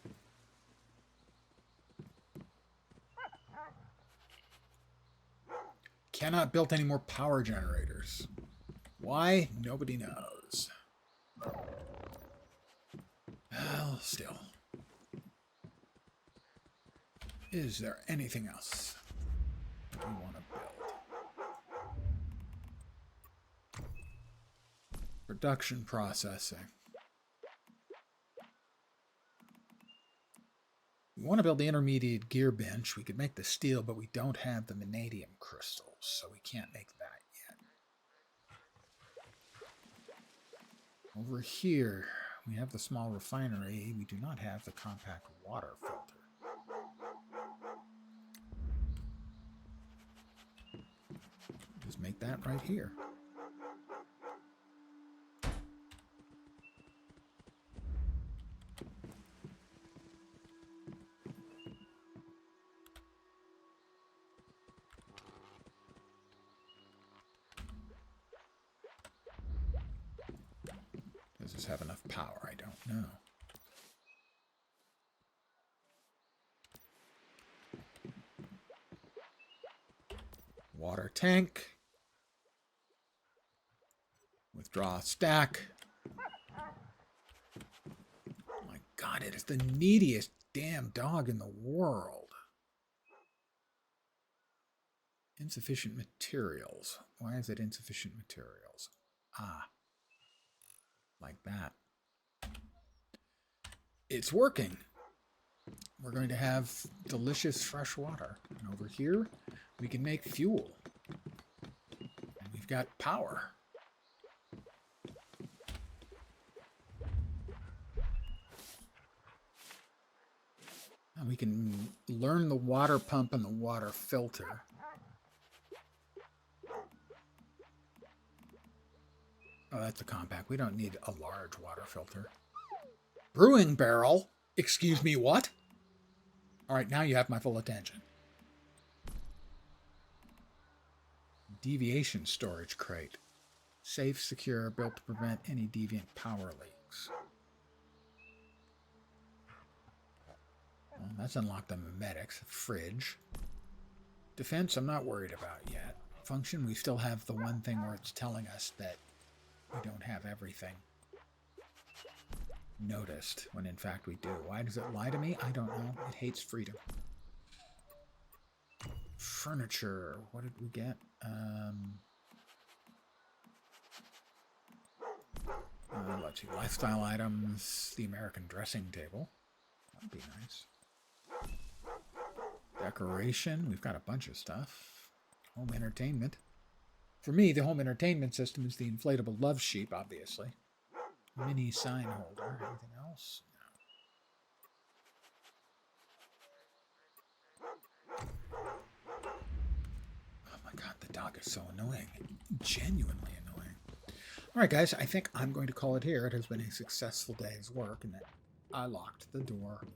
Speaker 1: Cannot build any more power generators. Why? Nobody knows. Well, still. Is there anything else we want to build? Production processing. We want to build the intermediate gear bench. We could make the steel, but we don't have the vanadium crystals, so we can't make that yet. Over here, we have the small refinery. We do not have the compact water filter. Just make that right here. houses have enough power? I don't know. Water tank. Withdraw stack. Oh my god, it is the neediest damn dog in the world. Insufficient materials. Why is it insufficient materials? Ah. Like that. It's working. We're going to have delicious fresh water. And over here, we can make fuel. And we've got power. And we can learn the water pump and the water filter. Oh, that's a compact. We don't need a large water filter. Brewing barrel? Excuse me, what? All right, now you have my full attention. Deviation storage crate. Safe, secure, built to prevent any deviant power leaks. Well, that's unlocked the mimetics. Fridge. Defense, I'm not worried about yet. Function, we still have the one thing where it's telling us that we don't have everything noticed, when in fact we do. Why does it lie to me? I don't know. It hates freedom. Furniture. What did we get? Let's see. Lifestyle items. The American dressing table. That'd be nice. Decoration. We've got a bunch of stuff. Home entertainment. For me, the home entertainment system is the inflatable love sheep, obviously. Mini sign holder. Anything else? No. Oh my god, the dog is so annoying. Genuinely annoying. Alright guys, I think I'm going to call it here. It has been a successful day's work, and that I locked the door.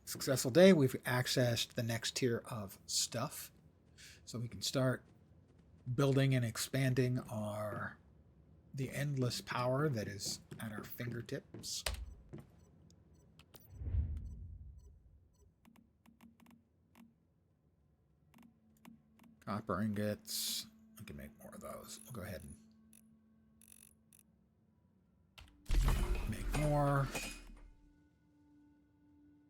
Speaker 1: Successful day. We've accessed the next tier of stuff. So we can start building and expanding the endless power that is at our fingertips. Copper ingots. I can make more of those. We'll go ahead and make more.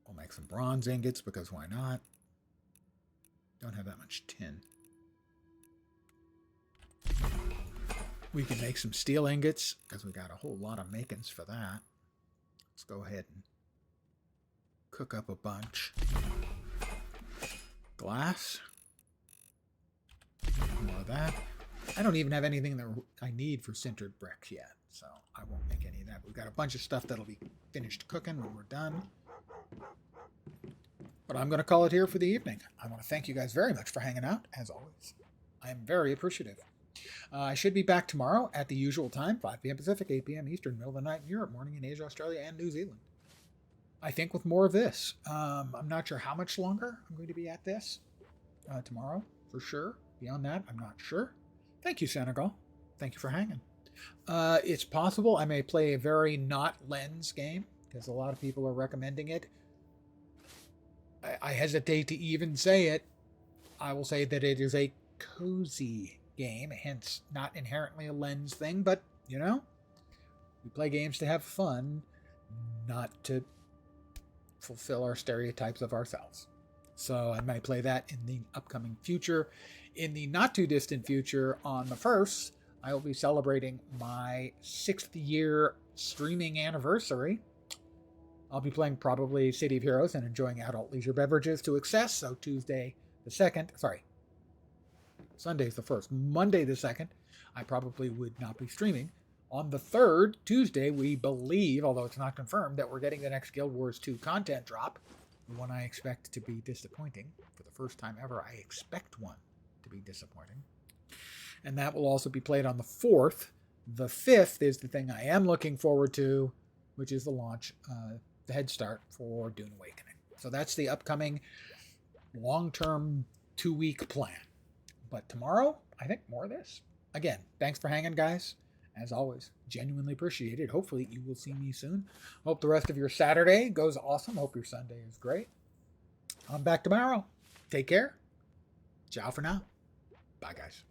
Speaker 1: We'll make some bronze ingots because why not? Don't have that much tin. We can make some steel ingots because we got a whole lot of makings for that. Let's go ahead and cook up a bunch. Glass. More of that. I don't even have anything that I need for sintered bricks yet, so I won't make any of that. We've got a bunch of stuff that'll be finished cooking when we're done. But I'm going to call it here for the evening. I want to thank you guys very much for hanging out, as always. I am very appreciative. I should be back tomorrow at the usual time, 5 p.m. Pacific, 8 p.m. Eastern, middle of the night in Europe, morning in Asia, Australia, and New Zealand. I think with more of this. I'm not sure how much longer I'm going to be at this tomorrow, for sure. Beyond that, I'm not sure. Thank you, Senegal. Thank you for hanging. It's possible I may play a very not lens game, because a lot of people are recommending it. I hesitate to even say it. I will say that it is a cozy game, hence not inherently a lens thing, but, you know, we play games to have fun, not to fulfill our stereotypes of ourselves. So I might play that in the upcoming future. In the not too distant future, on the 1st, I will be celebrating my 6th year streaming anniversary. I'll be playing probably City of Heroes and enjoying adult leisure beverages to excess. So Sunday's the 1st. Monday the 2nd, I probably would not be streaming. On the 3rd, Tuesday, we believe, although it's not confirmed, that we're getting the next Guild Wars 2 content drop. The one I expect to be disappointing. For the first time ever, I expect one to be disappointing. And that will also be played on the 4th. The 5th is the thing I am looking forward to, which is the launch, the head start for Dune Awakening. So that's the upcoming long-term 2-week plan. But tomorrow, I think more of this. again, thanks for hanging, guys. As always, genuinely appreciated. Hopefully, you will see me soon. Hope the rest of your Saturday goes awesome. Hope your Sunday is great. I'm back tomorrow. Take care. Ciao for now. Bye, guys.